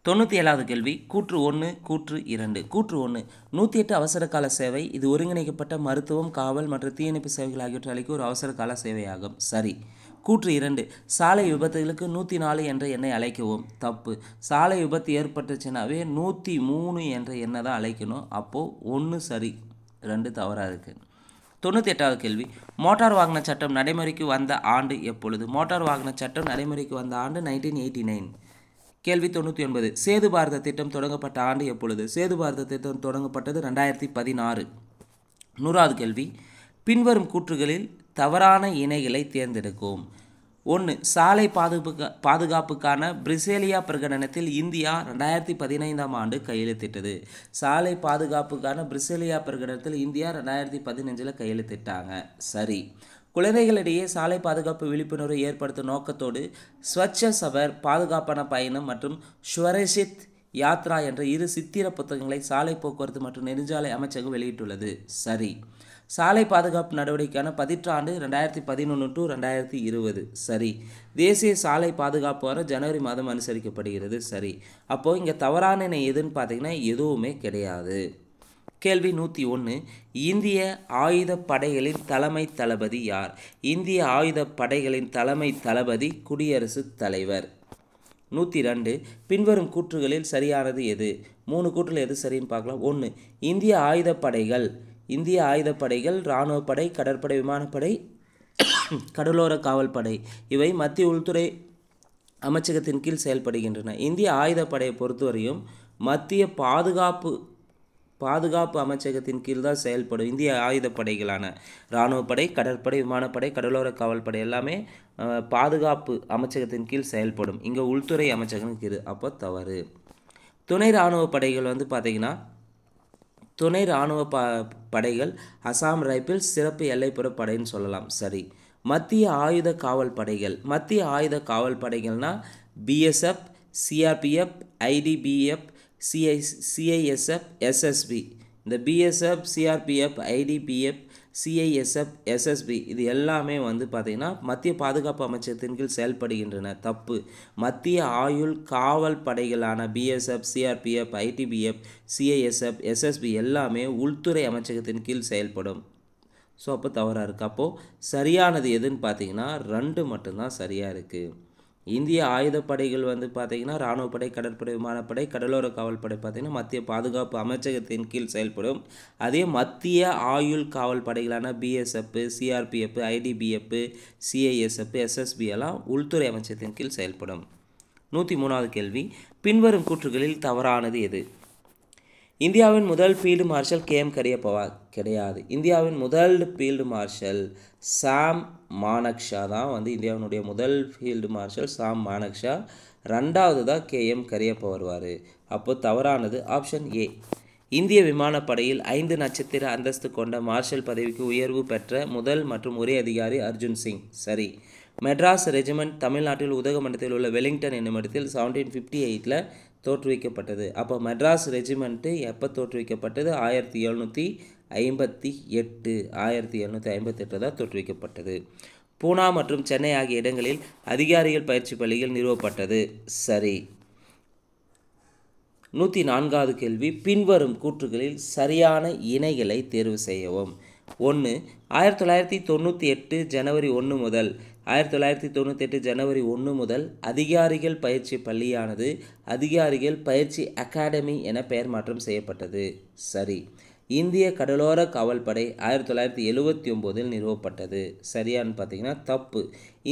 97வது கேள்வி. கூற்று 1, கூற்று 2. கூற்று 1, 108 அவசர கால சேவை. இது ஒருங்கிணைக்கப்பட்ட மருத்துவம், காவல் மற்றும் தீயணைப்பு சேவைகள் ஆகியவற்றை அளிக்க ஒரு அவசர கால சேவையாகும். சரி. கூற்று 2, சாலை விபத்துகளுக்கு 104 என்ற எண்ணை அழைக்கவும். தப்பு. சாலை விபத்து ஏற்பட்டுச்சுனாவே 103 என்ற எண்ணை தான் அழைக்கணும். அப்போது 1 சரி, 2 தவறாக இருக்குது. 98வது கேள்வி. மோட்டார் வாகன சட்டம் நடைமுறைக்கு வந்த ஆண்டு எப்பொழுது? மோட்டார் வாகன சட்டம் நடைமுறைக்கு வந்த ஆண்டு 1989. கேள்வி 99. சேது பாரத திட்டம் தொடங்கப்பட்ட ஆண்டு எப்பொழுது? சேது பாரத திட்டம் தொடங்கப்பட்டது 2016. 100வது கேள்வி. பின்வரும் கூற்றுகளில் தவறான இணைகளை தேர்ந்தெடுக்கும். 1. சாலை பாதுகாப்புக்கான பிரிசேலியா பிரகடனத்தில் இந்தியா 2015ஆம் ஆண்டு கையெழுத்திட்டது. சாலை பாதுகாப்புக்கான பிரிசேலியா பிரகடனத்தில் இந்தியா 2015 கையெழுத்திட்டாங்க. சரி. குழந்தைகளிடையே சாலை பாதுகாப்பு விழிப்புணர்வை ஏற்படுத்தும் நோக்கத்தோடு ஸ்வச்ச சபர், பாதுகாப்பான பயணம் மற்றும் சுவரேஷித் யாத்ரா என்ற 2 சித்திர புத்தகங்களை சாலை போக்குவரத்து மற்றும் நெடுஞ்சாலை அமைச்சகம் வெளியிட்டுள்ளது. சரி. சாலை பாதுகாப்பு நடவடிக்கைக்கான பதிற்றாண்டு 2011 to 2020. சரி. தேசிய சாலை பாதுகாப்பு வாரம் ஜனவரி மாதம் அனுசரிக்கப்படுகிறது. சரி. அப்போது இங்கே தவறான இணை எதுன்னு பார்த்தீங்கன்னா எதுவுமே கிடையாது. கேள்வி 101. இந்திய ஆயுத படைகளின் தலைமை தளபதி யார்? இந்திய ஆயுத படைகளின் தலைமை தளபதி குடியரசுத் தலைவர். 102. பின்வரும் கூற்றுகளில் சரியானது எது? 3 கூற்றுகள் எது சரின்னு பார்க்கலாம். 1. இந்திய ஆயுதப்படைகள் இராணுவப்படை, கடற்படை, விமானப்படை, கடலோர காவல் படை இவை மத்திய உள்துறை அமைச்சகத்தின் கீழ் செயல்படுகின்றன. இந்திய ஆயுதப்படையை பொறுத்தவரையும் மத்திய பாதுகாப்பு அமைச்சகத்தின் கீழ் தான் செயல்படும். இந்திய ஆயுதப்படைகளான இராணுவப்படை, கடற்படை, விமானப்படை, கடலோர காவல் படை எல்லாமே பாதுகாப்பு அமைச்சகத்தின் கீழ் செயல்படும். இங்கே உள்துறை அமைச்சகம் கீழ். அப்போ தவறு. துணை இராணுவ படைகள் பார்த்திங்கன்னா துணை இராணுவ படைகள் அசாம் ரைபிள்ஸ், சிறப்பு எல்லைப்புற படைன்னு சொல்லலாம். சரி. மத்திய ஆயுத காவல் படைகள்னால் BSF, CRPF, ITBF, CISF, SSB. இந்த BSF, CRPF, ITBF, CISF, SSB இது எல்லாமே பார்த்திங்கன்னா மத்திய பாதுகாப்பு அமைச்சகத்தின் கீழ் செயல்படுகின்றன. தப்பு. மத்திய ஆயுள் காவல் படைகளான BSF, CRPF, ITBF, CISF, SSB எல்லாமே உள்துறை அமைச்சகத்தின் கீழ் செயல்படும். ஸோ அப்போ தவறாக இருக்குது. அப்போது சரியானது எதுன்னு பார்த்தீங்கன்னா 2 மட்டும்தான் சரியாக இருக்குது. இந்திய ஆயுதப்படைகள் பார்த்திங்கன்னா இராணுவப்படை, கடற்படை, விமானப்படை, கடலோர காவல் படை பார்த்திங்கன்னா மத்திய பாதுகாப்பு அமைச்சகத்தின் கீழ் செயல்படும். அதே மத்திய ஆயுள் காவல் படைகளான BSF, CRPF, ITBF, CISF, SSB எல்லாம் உள்துறை அமைச்சகத்தின் கீழ் செயல்படும். 103வது கேள்வி. பின்வரும் கூற்றுகளில் தவறானது எது? இந்தியாவின் முதல் ஃபீல்டு மார்ஷல் KM கரியப்பவா? கிடையாது. இந்தியாவின் முதல் ஃபீல்டு மார்ஷல் சாம் மானக்ஷா தான் இந்தியாவினுடைய முதல் ஃபீல்டு மார்ஷல் சாம் மானக்ஷா. 2வது தான் KM கரியப்பா வருவார். அப்போ தவறானது ஆப்ஷன் ஏ. இந்திய விமானப்படையில் 5 நட்சத்திர அந்தஸ்து கொண்ட மார்ஷல் பதவிக்கு உயர்வு பெற்ற முதல் மற்றும் ஒரே அதிகாரி அர்ஜுன் சிங். சரி. மெட்ராஸ் ரெஜிமெண்ட் தமிழ்நாட்டில் உதகமண்டலத்தில் உள்ள வெலிங்டன் என்னும் இடத்தில் 1758 தோற்றுவிக்கப்பட்டது. அப்போ மெட்ராஸ் ரெஜிமெண்ட்டு எப்போ தோற்றுவிக்கப்பட்டது? 1758 தான் தோற்றுவிக்கப்பட்டது. பூனா மற்றும் சென்னை ஆகிய இடங்களில் அதிகாரிகள் பயிற்சி பள்ளிகள் நிறுவப்பட்டது. சரி. 104வது கேள்வி. பின்வரும் கூற்றுகளில் சரியான இணைகளை தேர்வு செய்யவும். 1. 1998 ஜனவரி 1 முதல் 1998 ஜனவரி 1 முதல் அதிகாரிகள் பயிற்சி பள்ளியானது அதிகாரிகள் பயிற்சி அகாடமி என பெயர் மாற்றம் செய்யப்பட்டது. சரி. இந்திய கடலோர காவல்படை 1979 நிறுவப்பட்டது. சரியான்னு பார்த்தீங்கன்னா தப்பு.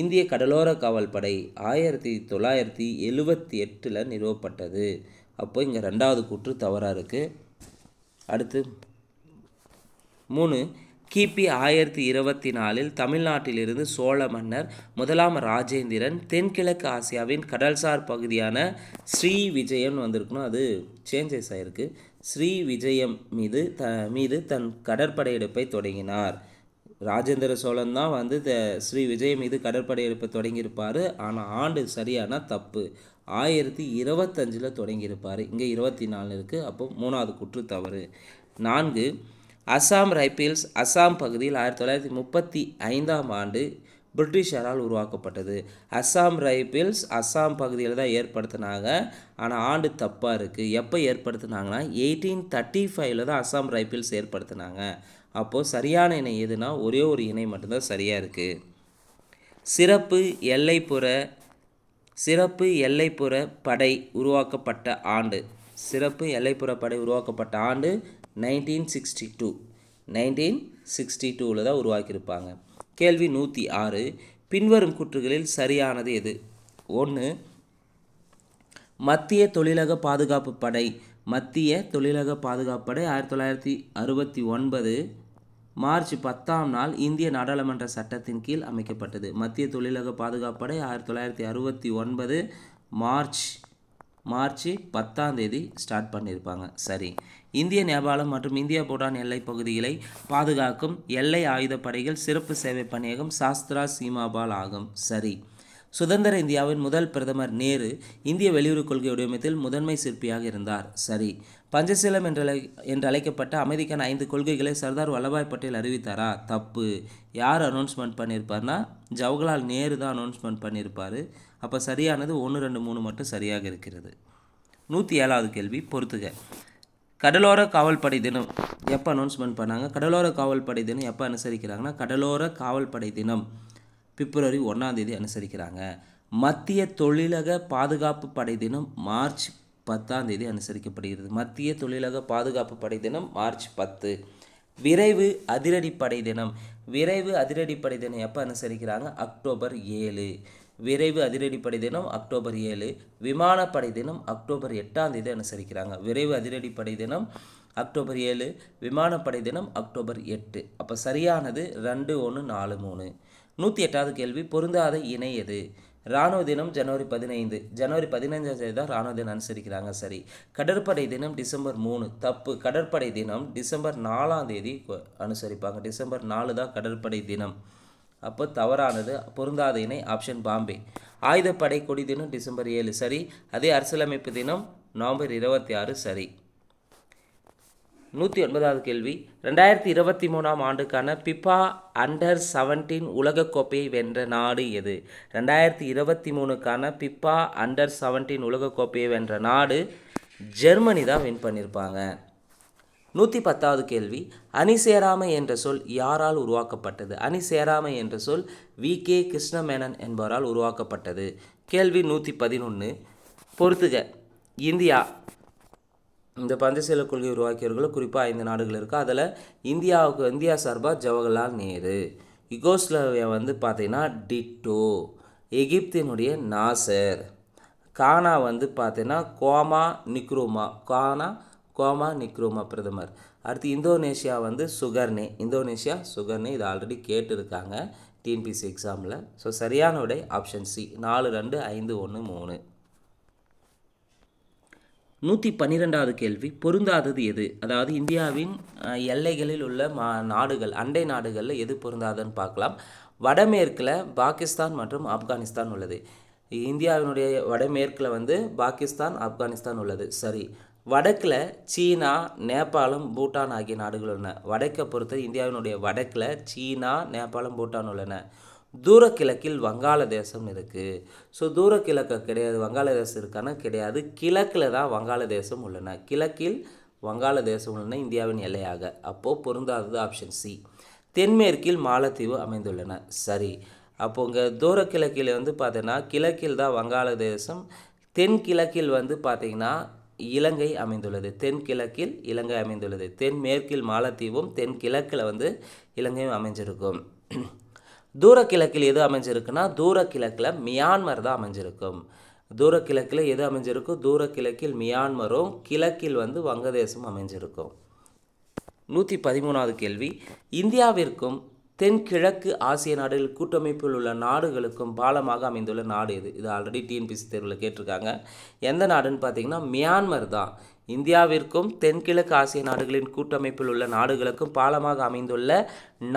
இந்திய கடலோர காவல்படை 1978 நிறுவப்பட்டது. அப்போ இங்கே ரெண்டாவது கூற்று தவறாக இருக்குது. அடுத்து 3. கிபி 1024 தமிழ்நாட்டிலிருந்து சோழ மன்னர் முதலாம் ராஜேந்திரன் தென்கிழக்கு ஆசியாவின் கடல்சார் பகுதியான ஸ்ரீ விஜயம் வந்திருக்கணும், அது சேஞ்சஸ் ஆகிருக்கு. ஸ்ரீ விஜயம் மீது தன் கடற்படையெடுப்பை தொடங்கினார். ராஜேந்திர சோழன் தான் வந்து ஸ்ரீ விஜயம் மீது கடற்படையெடுப்பை தொடங்கியிருப்பார். ஆனால் ஆண்டு சரியான தப்பு. 1025 தொடங்கியிருப்பார். இங்கே 24 இருக்குது. அப்போ மூணாவது கூற்று தவறு. 4. அசாம் ரைபிள்ஸ் அசாம் பகுதியில் 1935ஆம் ஆண்டு பிரிட்டிஷரால் உருவாக்கப்பட்டது. அசாம் ரைபிள்ஸ் அசாம் பகுதியில் தான் ஏற்படுத்தினாங்க. ஆனால் ஆண்டு தப்பாக இருக்குது. எப்போ ஏற்படுத்தினாங்கன்னா 1835 தான் அசாம் ரைபிள்ஸ் ஏற்படுத்தினாங்க. அப்போது சரியான இணை எதுனா ஒரே ஒரு இணை மட்டும்தான் சரியாக இருக்குது. சிறப்பு எல்லைப்புற படை உருவாக்கப்பட்ட ஆண்டு. சிறப்பு எல்லைப்புற படை உருவாக்கப்பட்ட ஆண்டு 1962 தான் உருவாக்கியிருப்பாங்க. கேள்வி 106. பின்வரும் கூற்றுகளில் சரியானது எது? 1. மத்திய தொழிலக பாதுகாப்பு படை 1969 மார்ச் 10ஆம் நாள் இந்திய நாடாளுமன்ற சட்டத்தின் கீழ் அமைக்கப்பட்டது. மத்திய தொழிலக பாதுகாப்பு படை 1969 மார்ச் 10ஆம் தேதி ஸ்டார்ட் பண்ணியிருப்பாங்க. சரி. இந்திய நேபாளம் மற்றும் இந்தியா பூட்டான் எல்லை பகுதிகளை பாதுகாக்கும் எல்லை ஆயுதப்படைகள் சிறப்பு சேவை பணியகம் சாஸ்திரா சீமாபால் ஆகும். சரி. சுதந்திர இந்தியாவின் முதல் பிரதமர் நேரு இந்திய வெளியுறவு கொள்கை வடிவமைப்பில் முதன்மை சிற்பியாக இருந்தார். சரி. பஞ்சசீலம் என்று அழைக்கப்பட்ட அமைதிக்கான 5 கொள்கைகளை சர்தார் வல்லபாய் பட்டேல் அறிவித்தாரா? தப்பு. யார் அனௌன்ஸ்மெண்ட் பண்ணியிருப்பார்னா ஜவஹர்லால் நேரு தான் அனௌன்ஸ்மெண்ட் பண்ணியிருப்பார். அப்போ சரியானது 1, 2, 3 மட்டும் சரியாக இருக்கிறது. 107வது கேள்வி பொறுத்துக. கடலோர காவல்படை தினம் எப்போ அனௌன்ஸ்மெண்ட் பண்ணாங்க? கடலோர காவல்படை தினம் எப்போ அனுசரிக்கிறாங்கன்னா கடலோர காவல்படை தினம் பிப்ரவரி 1ஆம் தேதி அனுசரிக்கிறாங்க. மத்திய தொழிலக பாதுகாப்பு படை தினம் மார்ச் 10ஆம் தேதி அனுசரிக்கப்படுகிறது. மத்திய தொழிலக பாதுகாப்பு படை தினம் மார்ச் 10. விரைவு அதிரடிப்படை தினம் எப்போ அனுசரிக்கிறாங்க? அக்டோபர் 7. விரைவு அதிரடிப்படை தினம் அக்டோபர் 7. விமானப்படை தினம் அக்டோபர் 8ஆம் தேதி அனுசரிக்கிறாங்க. விரைவு அதிரடிப்படை தினம் அக்டோபர் 7, விமானப்படை தினம் அக்டோபர் 8. அப்போ சரியானது 2, 1, 4, 3. 108வது கேள்வி பொருந்தாத இணை எது? இராணுவ தினம் ஜனவரி 15. ஜனவரி 15ஆம் தேதி தான் இராணுவ தினம் அனுசரிக்கிறாங்க. சரி. கடற்படை தினம் டிசம்பர் 3. தப்பு. கடற்படை தினம் டிசம்பர் 4ஆம் தேதி அனுசரிப்பாங்க. டிசம்பர் 4 தான் கடற்படை தினம். அப்போ தவறானது. பொருந்தாத இணை ஆப்ஷன் பாம்பே. ஆயுதப்படை கொடி தினம் டிசம்பர் 7. சரி. அதே அரசியலமைப்பு தினம் நவம்பர் 26. சரி. 109வது கேள்வி 2023ஆம் ஆண்டுக்கான பிபா அண்டர் 17 உலகக்கோப்பையை வென்ற நாடு எது? 2023க்கான பிபா அண்டர் 17 உலகக்கோப்பையை வென்ற நாடு ஜெர்மனி தான் வின் பண்ணியிருப்பாங்க. 110வது கேள்வி அணி சேராமை என்ற சொல் யாரால் உருவாக்கப்பட்டது? அணி சேராமை என்ற சொல் V.K. கிருஷ்ணமேனன் என்பவரால் உருவாக்கப்பட்டது. கேள்வி 111 பொறுத்துக. இந்தியா இந்த பஞ்சசீல கொள்கை உருவாக்கியவர்களும் குறிப்பாக 5 நாடுகள் இருக்குது. அதில் இந்தியா சார்பாக ஜவஹர்லால் நேரு. யுகோஸ்லாவியா வந்து பார்த்தீங்கன்னா டிட்டோ. எகிப்தினுடைய நாசர். கானா வந்து பார்த்தீங்கன்னா கோமா நிக்ரூமா பிரதமர். அடுத்து இந்தோனேஷியா வந்து சுகர்னே. இது ஆல்ரெடி கேட்டிருக்காங்க டிஎன்பிசி எக்ஸாமில். ஸோ சரியான விடை ஆப்ஷன் சி 4, 2, 5, 1, 3. 112வது கேள்வி பொருந்தாதது எது? அதாவது இந்தியாவின் எல்லைகளில் உள்ள நாடுகள் அண்டை நாடுகளில் எது பொருந்தாதுன்னு பார்க்கலாம். வடமேற்கில் பாகிஸ்தான் மற்றும் ஆப்கானிஸ்தான் உள்ளது. இந்தியாவினுடைய வடமேற்கில் வந்து பாகிஸ்தான் ஆப்கானிஸ்தான் உள்ளது. சரி. வடக்கில் சீனா நேபாளம் பூட்டான் ஆகிய நாடுகள் உள்ளன. வடக்கை பொறுத்த இந்தியாவினுடைய வடக்கில் சீனா நேபாளம் பூட்டான் உள்ளன. தூரக்கிழக்கில் வங்காளதேசம் இருக்குது. ஸோ தூரக்கிழக்கு கிடையாது, வங்காளதேசம் இருக்கான கிடையாது. கிழக்கில் தான் வங்காளதேசம் உள்ளன. கிழக்கில் வங்காளதேசம் உள்ளன இந்தியாவின் எல்லையாக. அப்போது பொருந்தாதது ஆப்ஷன் சி. தென்மேற்கில் மாலத்தீவு அமைந்துள்ளன. சரி. அப்போ இங்கே தூரக்கிழக்கில் வந்து பார்த்தீங்கன்னா கிழக்கில் தான் வங்காளதேசம், தென்கிழக்கில் வந்து பார்த்திங்கன்னா இலங்கை அமைந்துள்ளது. தென்கிழக்கில் இலங்கை அமைந்துள்ளது. தென்மேற்கில் மாலத்தீவும் தென்கிழக்கில் வந்து இலங்கையும் அமைஞ்சிருக்கும். தூரக்கிழக்கில் எது அமைஞ்சிருக்குன்னா தூரக்கிழக்கில் மியான்மர் தான் அமைஞ்சிருக்கும். தூரக்கிழக்கில் எது அமைஞ்சிருக்கும்? தூரக்கிழக்கில் மியான்மரும் கிழக்கில் வந்து வங்கதேசம் அமைஞ்சிருக்கும். 113வது கேள்வி, இந்தியாவிற்கும் தென்கிழக்கு ஆசிய நாடுகள் கூட்டமைப்பில் உள்ள நாடுகளுக்கும் பாலமாக அமைந்துள்ள நாடு எது? இது ஆல்ரெடி டிஎன்பிஎஸ்சி தேர்வில் கேட்டிருக்காங்க. எந்த நாடுன்னு பார்த்தீங்கன்னா மியான்மர் தான். இந்தியாவிற்கும் தென்கிழக்கு ஆசிய நாடுகளின் கூட்டமைப்பில் உள்ள நாடுகளுக்கும் பாலமாக அமைந்துள்ள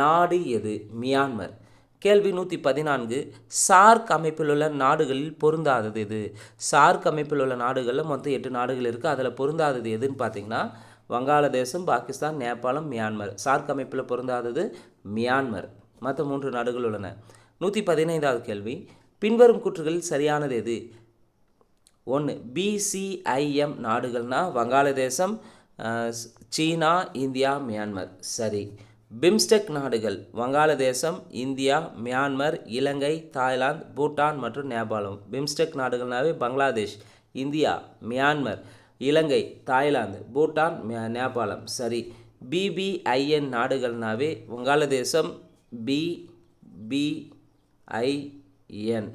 நாடு எது? மியான்மர். கேள்வி 114, சார்க் அமைப்பில் உள்ள நாடுகளில் பொருந்தாதது எது? சார்க் அமைப்பில் உள்ள நாடுகளில் மொத்தம் 8 நாடுகள் இருக்குது. அதில் பொருந்தாதது எதுன்னு பார்த்தீங்கன்னா வங்காளதேசம், பாகிஸ்தான், நேபாளம், மியான்மர். சார்க் அமைப்பில் பொருந்தாதது மியான்மர். மற்ற 3 நாடுகள் உள்ளன. 115வது கேள்வி, பின்வரும் கூற்றுகளில் சரியானது எது? 1. BCIM நாடுகள்னா வங்காளதேசம், சீனா, இந்தியா, மியான்மர். சரி. பிம்ஸ்டெக் நாடுகள் வங்காளதேசம், இந்தியா, மியான்மர், இலங்கை, தாய்லாந்து, பூட்டான் மற்றும் நேபாளம். பிம்ஸ்டெக் நாடுகள்னாவே பங்களாதேஷ், இந்தியா, மியான்மர், இலங்கை, தாய்லாந்து, பூட்டான், நேபாளம். சரி. BBIN நாடுகள்னாவே வங்காளதேசம், BBIN,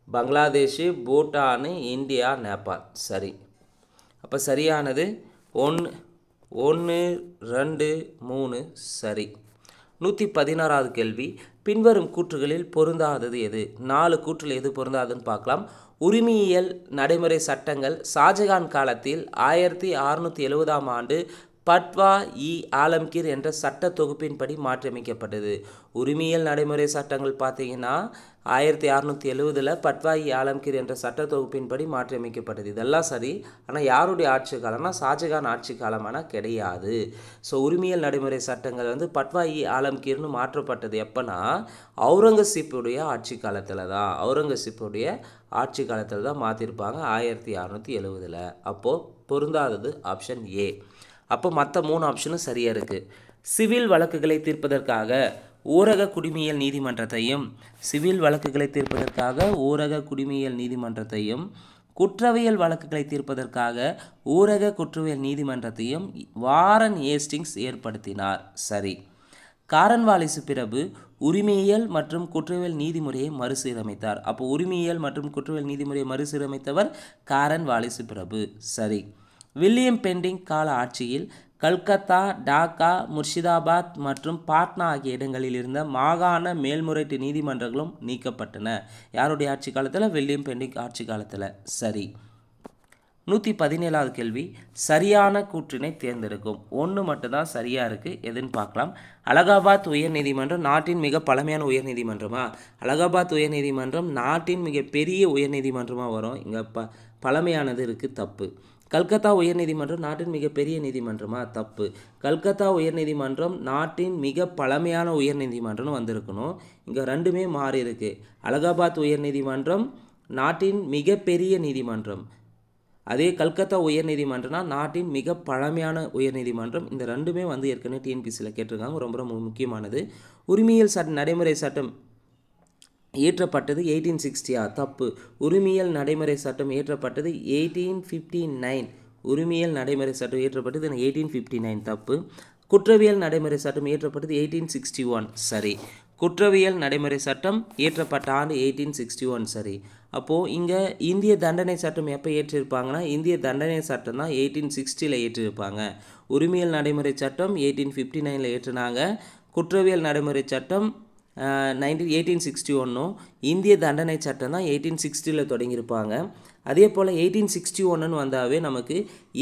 பங்களாதேஷ், பூட்டான், இந்தியா, நேபாள். சரி. அப்போ சரியானது 1, 2, 3. சரி. 116வது கேள்வி, பின்வரும் கூற்றுகளில் பொருந்தாதது எது? 4 கூற்றில் எது பொருந்தாதுன்னு பார்க்கலாம். உரிமையியல் நடைமுறை சட்டங்கள் ஷாஜகான் காலத்தில் 1670ஆம் ஆண்டு பட்வா இ ஆலம்கீர் என்ற சட்ட தொகுப்பின்படி மாற்றியமைக்கப்பட்டது. உரிமையியல் நடைமுறை சட்டங்கள் பார்த்தீங்கன்னா 1670 பட்வா இ ஆலம்கீர் என்ற சட்ட தொகுப்பின்படி மாற்றியமைக்கப்பட்டது. இதெல்லாம் சரி. ஆனால் யாருடைய ஆட்சி காலம்னா ஷாஜகான் ஆட்சி காலமானா கிடையாது. ஸோ உரிமையியல் நடைமுறை சட்டங்கள் வந்து பட்வா இ ஆலம்கீர்னு மாற்றப்பட்டது எப்போனா அவுரங்கசீப்புடைய ஆட்சி காலத்தில் தான். அவுரங்கசீப்புடைய ஆட்சி காலத்தில் தான் மாற்றிருப்பாங்க 1670. அப்போது பொருந்தாதது ஆப்ஷன் ஏ. அப்போ மற்ற 3 ஆப்ஷனும் சரியாக இருக்குது. சிவில் வழக்குகளை தீர்ப்பதற்காக ஊரக குடிமையியல் நீதிமன்றத்தையும் குற்றவியல் வழக்குகளை தீர்ப்பதற்காக ஊரக குற்றவியல் நீதிமன்றத்தையும் வாரன் ஏஸ்டிங்ஸ் ஏற்படுத்தினார். சரி. காரன்வாலிஸ் பிரபு உரிமையியல் மற்றும் குற்றவியல் நீதிமுறையை மறுசீரமைத்தார். அப்போ உரிமையியல் மற்றும் குற்றவியல் நீதிமுறையை மறுசீரமைத்தவர் காரன்வாலிஸ் பிரபு. சரி. வில்லியம் பெண்டிங் கால ஆட்சியில் கல்கத்தா, டாக்கா, முர்ஷிதாபாத் மற்றும் பாட்னா ஆகிய இடங்களில் இருந்த மாகாண மேல்முறையீட்டு நீதிமன்றங்களும் நீக்கப்பட்டன. யாருடைய ஆட்சி காலத்தில்? வில்லியம் பெண்டிங் ஆட்சி காலத்தில். சரி. 117வது கேள்வி, சரியான கூற்றினை தேர்ந்தெடுக்கும். 1 மட்டும்தான் சரியாக இருக்குது. எதுன்னு பார்க்கலாம். அலகாபாத் உயர்நீதிமன்றம் நாட்டின் மிக பழமையான உயர்நீதிமன்றமா? அலகாபாத் உயர்நீதிமன்றம் நாட்டின் மிக பெரிய உயர்நீதிமன்றமாக வரும். இங்கே பழமையானது இருக்குது. தப்பு. கல்கத்தா உயர்நீதிமன்றம் நாட்டின் மிகப்பெரிய நீதிமன்றமா? தப்பு. கல்கத்தா உயர்நீதிமன்றம் நாட்டின் மிக பழமையான உயர்நீதிமன்றம்னு வந்திருக்கணும். இங்கே ரெண்டுமே மாறி இருக்கு. அலகாபாத் உயர்நீதிமன்றம் நாட்டின் மிகப்பெரிய நீதிமன்றம், அதே கல்கத்தா உயர்நீதிமன்றம்னா நாட்டின் மிக பழமையான உயர்நீதிமன்றம். இந்த ரெண்டுமே வந்து ஏற்கனவே டிஎன்பிசியில் கேட்டிருக்காங்க. ரொம்ப ரொம்ப முக்கியமானது. உரிமையியல் நடைமுறை சட்டம் இயற்றப்பட்டது 1860. தப்பு. உரிமையியல் நடைமுறை சட்டம் இயற்றப்பட்டது 1859. உரிமையியல் நடைமுறை சட்டம் இயற்றப்பட்டது 1859. தப்பு. குற்றவியல் நடைமுறை சட்டம் இயற்றப்பட்டது 1861. சரி. குற்றவியல் நடைமுறை சட்டம் இயற்றப்பட்ட ஆண்டு 1861. சரி. அப்போது இங்கே இந்திய தண்டனை சட்டம் எப்போ ஏற்றிருப்பாங்கன்னா இந்திய தண்டனை சட்டம் தான் 1860 ஏற்றிருப்பாங்க. உரிமையியல் நடைமுறை சட்டம் 1859 ஏற்றினாங்க. குற்றவியல் நடைமுறை சட்டம் 1861. இந்திய தண்டனை சட்டம் தான் 1860 தொடங்கியிருப்பாங்க. அதே போல் 1861 வந்தாவே நமக்கு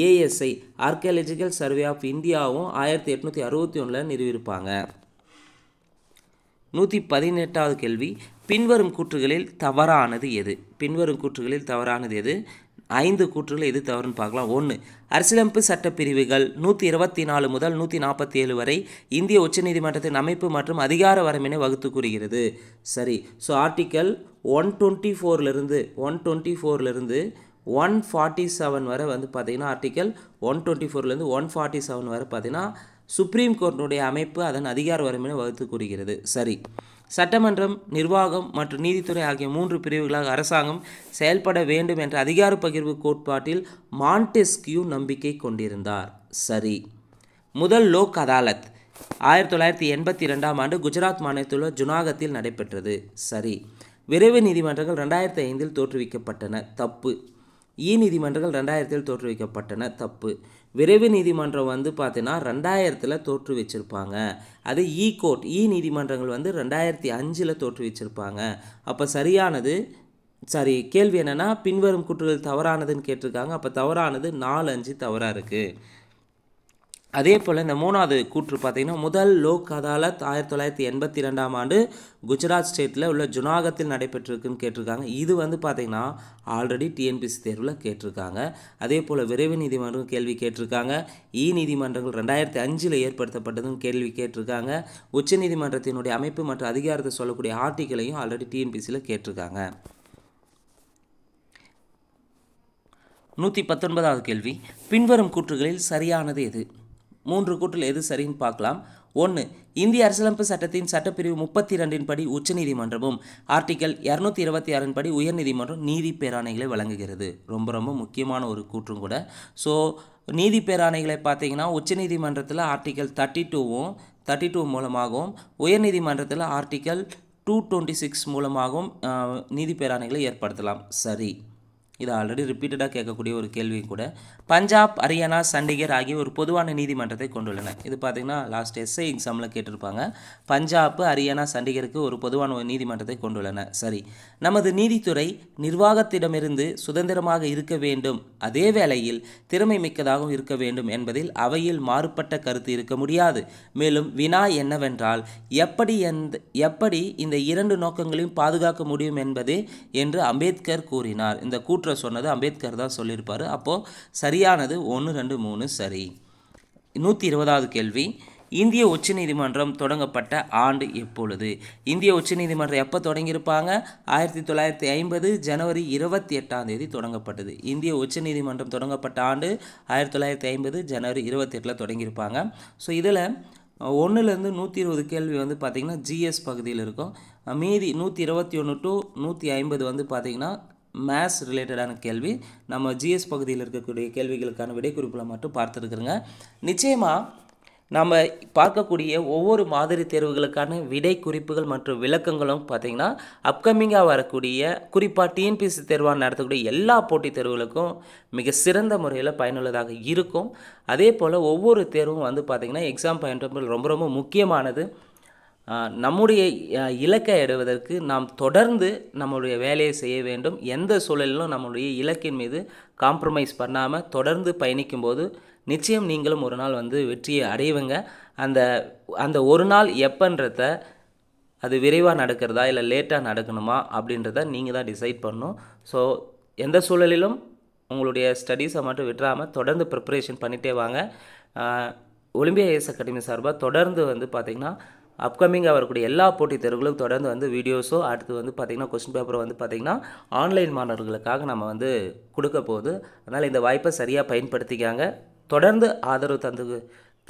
ஏஎஸ்ஐ ஆர்கியாலஜிக்கல் சர்வே ஆஃப் இந்தியாவும் 1861 நிறுவியிருப்பாங்க. 118வது கேள்வி, பின்வரும் கூற்றுகளில் தவறானது எது? 5 கூற்றுகள் எது தவறுன்னு பார்க்கலாம். 1. அரசியலமைப்பு சட்டப்பிரிவுகள் 124 முதல் 147 வரை இந்திய உச்சநீதிமன்றத்தின் அமைப்பு மற்றும் அதிகார வரம்பினை வகுத்து கூறுகிறது. சரி. ஸோ ஆர்டிக்கல் 124 147 வரை வந்து பார்த்திங்கன்னா ஆர்டிக்கல் 124 147 வரை பார்த்திங்கன்னா சுப்ரீம் கோர்ட்டினுடைய அமைப்பு அதன் அதிகார வரம்பினை வகுத்து கூறுகிறது. சரி. சட்டமன்றம், நிர்வாகம் மற்றும் நீதித்துறை ஆகிய 3 பிரிவுகளாக அரசாங்கம் செயல்பட வேண்டும் என்ற அதிகார பகிர்வு கோட்பாட்டில் மாண்டெஸ்கியூ நம்பிக்கை கொண்டிருந்தார். சரி. முதல் லோக் அதாலத் 1982ஆம் ஆண்டு குஜராத் மாநிலத்தில் உள்ள ஜுனாகத்தில் நடைபெற்றது. சரி. விரைவு நீதிமன்றங்கள் 2005இல் தோற்றுவிக்கப்பட்டன. தப்பு. நீதிமன்றங்கள் 2000இல் தோற்றுவிக்கப்பட்டன. தப்பு. விரைவு நீதிமன்றம் பார்த்தீங்கன்னா 2000இல் தோற்றுவிச்சிருப்பாங்க. அது கோர்ட் நீதிமன்றங்கள் 2005இல் தோற்றுவிச்சிருப்பாங்க. அப்போ சரியானது கேள்வி என்னென்னா பின்வரும் கூற்றுகள் தவறானதுன்னு கேட்டிருக்காங்க. அப்போ தவறானது 4, 5 தவறாக இருக்குது. அதே போல் இந்த 3வது கூற்று பார்த்தீங்கன்னா முதல் லோக் அதாலத் 1982ஆம் ஆண்டு குஜராத் ஸ்டேட்டில் உள்ள ஜுனாகத்தில் நடைபெற்றிருக்குன்னு கேட்டிருக்காங்க. இது பார்த்தீங்கன்னா ஆல்ரெடி டிஎன்பிஎஸ்சி தேர்வில் கேட்டிருக்காங்க. அதே போல் விரைவு நீதிமன்றம் கேள்வி கேட்டிருக்காங்க. நீதிமன்றங்கள் 2005இல் ஏற்படுத்தப்பட்டதுன்னு கேள்வி கேட்டிருக்காங்க. உச்ச நீதிமன்றத்தினுடைய அமைப்பு மற்றும் அதிகாரத்தை சொல்லக்கூடிய ஆர்டிக்கலையும் ஆல்ரெடி டிஎன்பிஎஸ்சியில் கேட்டிருக்காங்க. 119வது கேள்வி, பின்வரும் கூற்றுகளில் சரியானது எது? 3 கூற்றில் எது சரின்னு பார்க்கலாம். 1. இந்திய அரசியலமைப்பு சட்டத்தின் சட்டப்பிரிவு 32 படி உச்சநீதிமன்றமும் ஆர்டிக்கல் 226 படி உயர்நீதிமன்றம் நீதி பேராணைகளை வழங்குகிறது. ரொம்ப ரொம்ப முக்கியமான ஒரு கூற்றும் கூட. ஸோ நீதி பேராணைகளை பார்த்தீங்கன்னா உச்சநீதிமன்றத்தில் ஆர்டிக்கல் 32 மூலமாகவும் உயர்நீதிமன்றத்தில் ஆர்டிக்கல் 226 மூலமாகவும் நீதி பேராணைகளை ஏற்படுத்தலாம். சரி. இது ஆல்ரெடி ரிப்பீட்டடாக கேட்கக்கூடிய ஒரு கேள்வி கூட. பஞ்சாப், ஹரியானா, சண்டிகர் ஆகிய ஒரு பொதுவான நீதிமன்றத்தை கொண்டுள்ளன. இது பார்த்திங்கன்னா லாஸ்ட் எஸ்ஐ எக்ஸாமில் கேட்டிருப்பாங்க. பஞ்சாப், ஹரியானா, சண்டிகருக்கு ஒரு பொதுவான ஒரு நீதிமன்றத்தை கொண்டுள்ளன. சரி. நமது நீதித்துறை நிர்வாகத்திடமிருந்து சுதந்திரமாக இருக்க வேண்டும், அதே வேளையில் திறமை மிக்கதாகவும் இருக்க வேண்டும் என்பதில் அவையில் மாறுபட்ட கருத்து இருக்க முடியாது. மேலும் வினா என்னவென்றால் எப்படி இந்த 2 நோக்கங்களையும் பாதுகாக்க முடியும் என்பது என்று அம்பேத்கர் கூறினார். இந்த கூற்று சொன்னது அம்பேத்கர் தான் சொல்லியிருப்பார். அப்போது சரியானது 1, 2, 3 சரி. 120வது கேள்வி, இந்திய உச்சநீதிமன்றம் தொடங்கப்பட்ட ஆண்டு எப்பொழுது? இந்திய உச்சநீதிமன்றம் எப்போ தொடங்கியிருப்பாங்க? 1950 ஜனவரி 28ஆம் தேதி தொடங்கப்பட்டது. இந்திய உச்சநீதிமன்றம் தொடங்கப்பட்ட ஆண்டு 1950 ஜனவரி 28 தொடங்கியிருப்பாங்க. ஸோ இதில் 1லேருந்து 120 கேள்வி பார்த்திங்கன்னா ஜிஎஸ் பகுதியில் இருக்கும். மீதி 121 to 150 பார்த்திங்கன்னா மேத்ஸ் ரிலேட்டடான கேள்வி. நம்ம ஜிஎஸ் பகுதியில் இருக்கக்கூடிய கேள்விகளுக்கான விடைக்குறிப்பில் மட்டும் பார்த்துருக்குறோங்க. நிச்சயமாக நம்ம பார்க்கக்கூடிய ஒவ்வொரு மாதிரி தேர்வுகளுக்கான விடை குறிப்புகள் மற்றும் விளக்கங்களும் பார்த்திங்கன்னா அப்கமிங்காக வரக்கூடிய குறிப்பாக டிஎன்பிஎஸ்சி தேர்வாக நடத்தக்கூடிய எல்லா போட்டித் தேர்வுகளுக்கும் மிக சிறந்த முறையில் பயனுள்ளதாக இருக்கும். அதே போல் ஒவ்வொரு தேர்வும் பார்த்திங்கன்னா எக்ஸாம் பாயிண்ட் ரொம்ப ரொம்ப முக்கியமானது. நம்முடைய இலக்கை அடைவதற்கு நாம் தொடர்ந்து நம்முடைய வேலையை செய்ய வேண்டும். எந்த சூழலிலும் நம்முடைய இலக்கின் மீது காம்ப்ரமைஸ் பண்ணாமல் தொடர்ந்து பயணிக்கும்போது நிச்சயம் நீங்களும் ஒரு நாள் வெற்றியை அடைவங்க. அந்த ஒரு நாள் எப்பன்றத அது விரைவாக நடக்கிறதா இல்லை லேட்டாக நடக்கணுமா அப்படின்றத நீங்கள் தான் டிசைட் பண்ணணும். ஸோ எந்த சூழலிலும் உங்களுடைய ஸ்டடீஸை மட்டும் விட்டுறாமல் தொடர்ந்து ப்ரிப்பரேஷன் பண்ணிகிட்டே வாங்க. ஒலிம்பியா ஐஏஎஸ் அகாடமி சார்பாக தொடர்ந்து பார்த்திங்கன்னா அப்கமிங்காக வரக்கூடிய எல்லா போட்டித் தேர்வுகளும் தொடர்ந்து வீடியோஸோ அடுத்து பார்த்திங்கன்னா கொஸ்டின் பேப்பரை பார்த்திங்கன்னா ஆன்லைன் மாணவர்களுக்காக நம்ம கொடுக்க போகுது. அதனால் இந்த வாய்ப்பை சரியாக பயன்படுத்திக்காங்க. தொடர்ந்து ஆதரவு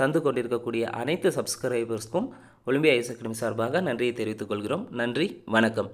தந்து கொண்டிருக்கக்கூடிய அனைத்து சப்ஸ்கிரைபர்ஸ்க்கும் ஒலிம்பியா ஐஏஎஸ் அகாடமி சார்பாக நன்றியை தெரிவித்துக் கொள்கிறோம். நன்றி, வணக்கம்.